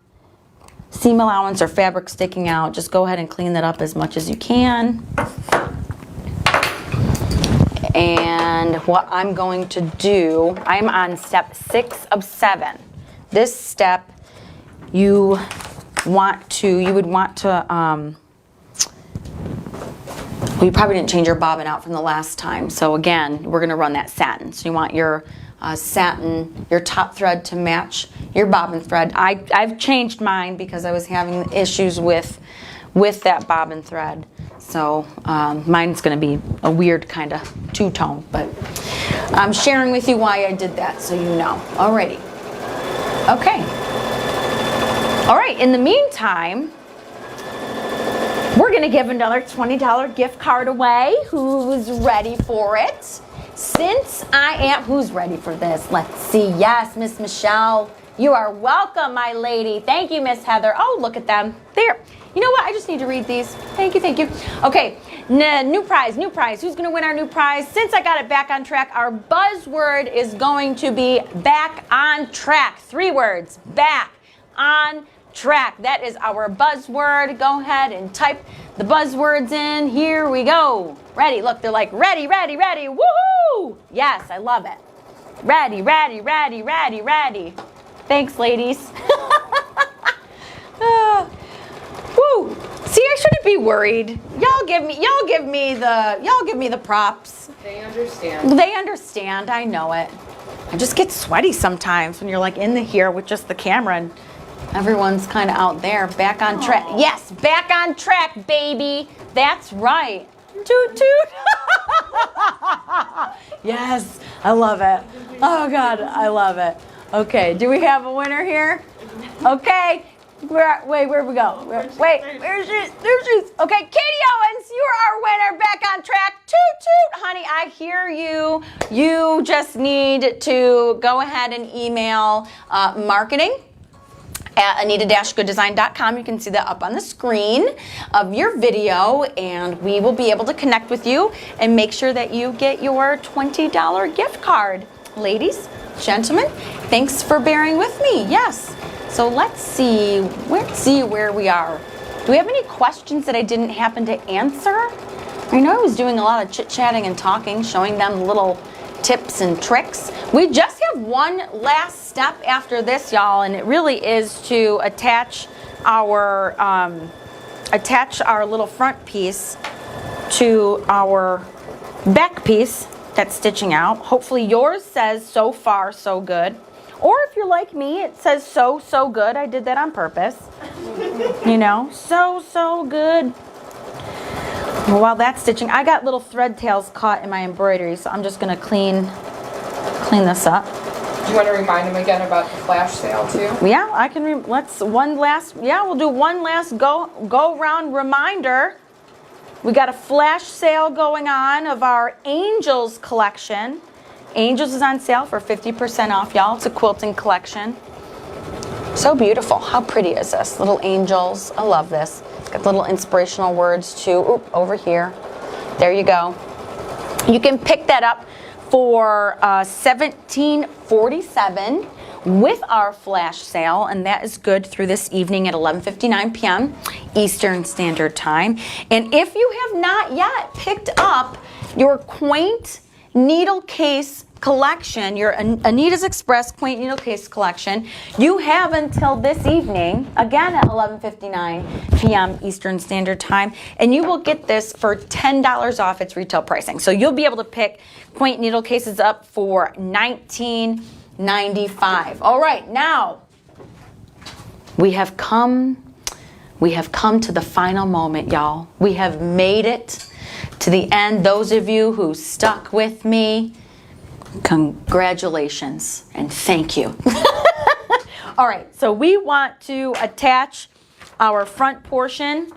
[SPEAKER 1] seam allowance or fabric sticking out, just go ahead and clean that up as much as you can. And what I'm going to do, I'm on step 6 of 7. This step, you would want to, you probably didn't change your bobbin out from the last time. So again, we're gonna run that satin. So you want your satin, your top thread to match your bobbin thread. I've changed mine because I was having issues with that bobbin thread. So mine's gonna be a weird kind of two-tone, but I'm sharing with you why I did that so you know. Alrighty. Okay. All right, in the meantime, we're gonna give another $20 gift card away. Who's ready for it? Since I am, who's ready for this? Let's see. Yes, Miss Michelle, you are welcome, my lady. Thank you, Miss Heather. Oh, look at them. There. You know what? I just need to read these. Thank you, thank you. Okay, new prize, new prize. Who's gonna win our new prize? Since I got it back on track, our buzzword is going to be back on track. 3 words, back on track. That is our buzzword. Go ahead and type the buzzwords in. Here we go. Ready, look, they're like ready, ready, ready. Woohoo! Yes, I love it. Ready, ready, ready, ready, ready. Thanks, ladies. Woo! See, I shouldn't be worried. Y'all give me the props.
[SPEAKER 2] They understand.
[SPEAKER 1] They understand. I know it. I just get sweaty sometimes when you're like in here with just the camera and everyone's kind of out there. Back on track. Yes, back on track, baby. That's right. Toot toot. Yes, I love it. Oh God, I love it. Okay, do we have a winner here? Okay. Wait, where'd we go? Wait, there's she. Okay, Katie Owens, you are our winner. Back on track. Toot toot, honey. I hear you. You just need to go ahead and email marketing at anita-goodesign.com. You can see that up on the screen of your video, and we will be able to connect with you and make sure that you get your $20 gift card. Ladies, gentlemen, thanks for bearing with me. Yes. So let's see where we are. Do we have any questions that I didn't happen to answer? I know I was doing a lot of chit-chatting and talking, showing them little tips and tricks. We just have one last step after this, y'all, and it really is to attach our little front piece to our back piece that's stitching out. Hopefully yours says so far so good. Or if you're like me, it says so good. I did that on purpose. You know, so good. While that's stitching, I got little thread tails caught in my embroidery, so I'm just gonna clean this up.
[SPEAKER 2] Do you want to remind them again about the flash sale too?
[SPEAKER 1] Yeah, I can. We'll do one last go round reminder. We got a flash sale going on of our Angels collection. Angels is on sale for 50% off, y'all. It's a quilting collection. So beautiful. How pretty is this? Little angels. I love this. It's got little inspirational words too. Oop, over here. There you go. You can pick that up for $17.47 with our flash sale, and that is good through this evening at 11:59 p.m. Eastern Standard Time. And if you have not yet picked up your Quaint needle case collection, your Anita's Express Quaint needle case collection, you have until this evening, again at 11:59 p.m. Eastern Standard Time, and you will get this for $10 off its retail pricing. So you'll be able to pick Quaint needle cases up for $19.95. All right, now we have come to the final moment, y'all. We have made it to the end. Those of you who stuck with me, congratulations and thank you. All right, so we want to attach our front portion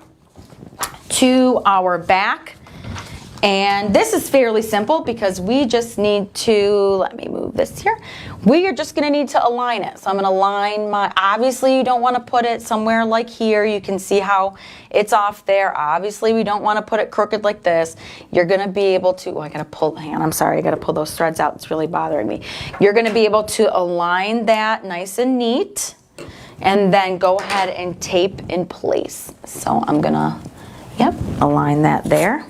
[SPEAKER 1] to our back, and this is fairly simple because we just need to, let me move this here. We are just going to need to align it. So I'm going to align my, obviously you don't want to put it somewhere like here. You can see how it's off there. Obviously we don't want to put it crooked like this. You're going to be able to, oh, I got to pull, hang on, I'm sorry, I got to pull those threads out. It's really bothering me. You're going to be able to align that nice and neat. and then go ahead and tape in place. So I'm gonna, align that there.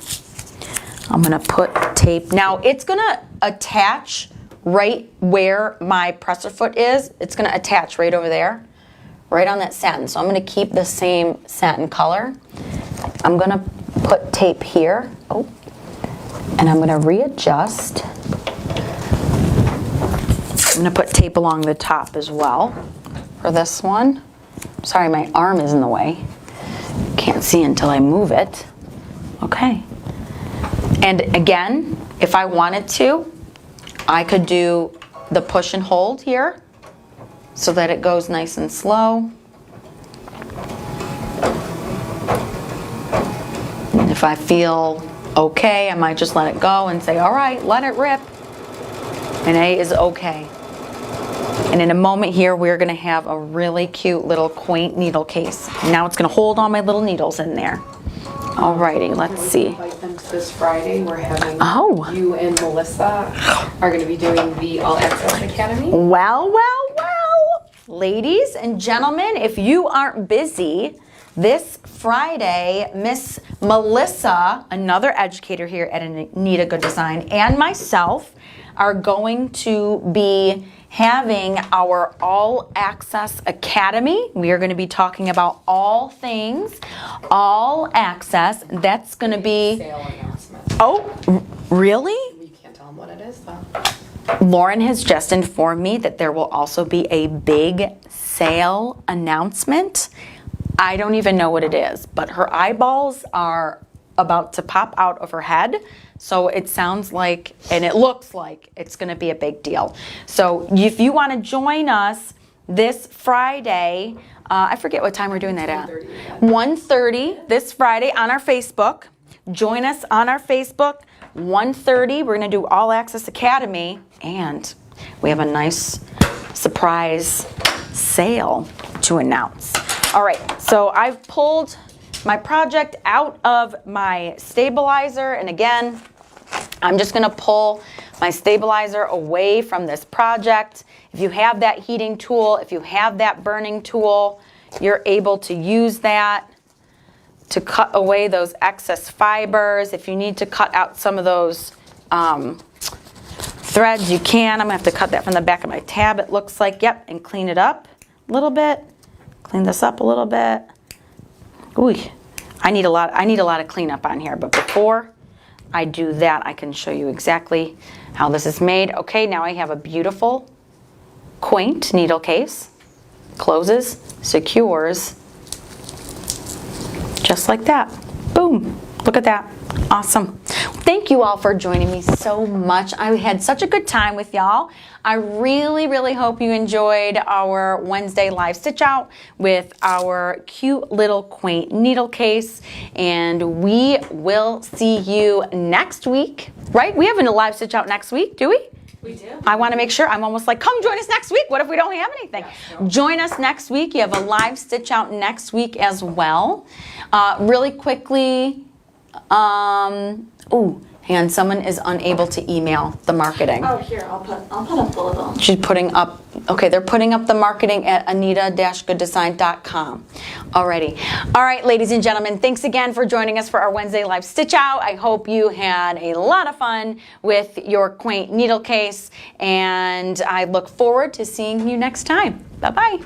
[SPEAKER 1] I'm gonna put tape. Now it's gonna attach right where my presser foot is. It's gonna attach right over there, right on that satin. So I'm gonna keep the same satin color. I'm gonna put tape here. Oh, and I'm gonna readjust. I'm gonna put tape along the top as well for this one. Sorry, my arm is in the way. Can't see until I move it. Okay. And again, if I wanted to, I could do the push and hold here so that it goes nice and slow. And if I feel okay, I might just let it go and say, all right, let it rip. And A is okay. And in a moment here, we're gonna have a really cute little quaint needle case. Now it's gonna hold all my little needles in there. Alrighty, let's see.
[SPEAKER 2] Invite them to this Friday. We're having
[SPEAKER 1] Oh.
[SPEAKER 2] you and Melissa are going to be doing the All Access Academy.
[SPEAKER 1] Well, well, well. Ladies and gentlemen, if you aren't busy, this Friday, Miss Melissa, another educator here at Anita Goodesign, and myself are going to be having our All Access Academy. We are going to be talking about all things All Access. That's going to be...
[SPEAKER 2] Sale announcement.
[SPEAKER 1] Oh, really?
[SPEAKER 2] You can't tell them what it is, though.
[SPEAKER 1] Lauren has just informed me that there will also be a big sale announcement. I don't even know what it is, but her eyeballs are about to pop out of her head. So it sounds like, and it looks like, it's going to be a big deal. So if you want to join us this Friday, I forget what time we're doing that at. 1:30 this Friday on our Facebook. Join us on our Facebook. 1:30, we're going to do All Access Academy, and we have a nice surprise sale to announce. All right, so I've pulled my project out of my stabilizer, and again, I'm just gonna pull my stabilizer away from this project. If you have that heating tool, if you have that burning tool, you're able to use that to cut away those excess fibers. If you need to cut out some of those threads, you can. I'm gonna have to cut that from the back of my tab, it looks like, yep, and clean it up a little bit. Clean this up a little bit. Ooh, I need a lot of cleanup on here, but before I do that, I can show you exactly how this is made. Okay, now I have a beautiful Quaint needle case. Closes, secures, just like that. Boom, look at that, awesome. Thank you all for joining me so much. I had such a good time with y'all. I really, really hope you enjoyed our Wednesday live stitch out with our cute little Quaint needle case. And we will see you next week, right? We have a live stitch out next week, do we?
[SPEAKER 3] We do.
[SPEAKER 1] I want to make sure. I'm almost like, come join us next week. What if we don't have anything?
[SPEAKER 2] Yeah,
[SPEAKER 1] Join us next week. You have a live stitch out next week as well. Really quickly, hang on, someone is unable to email the marketing.
[SPEAKER 3] Oh, here, I'll put up the little.
[SPEAKER 1] She's putting up, okay, they're putting up the marketing at anita-goodesign.com already. All right, ladies and gentlemen, thanks again for joining us for our Wednesday live stitch out. I hope you had a lot of fun with your Quaint needle case, and I look forward to seeing you next time. Bye-bye.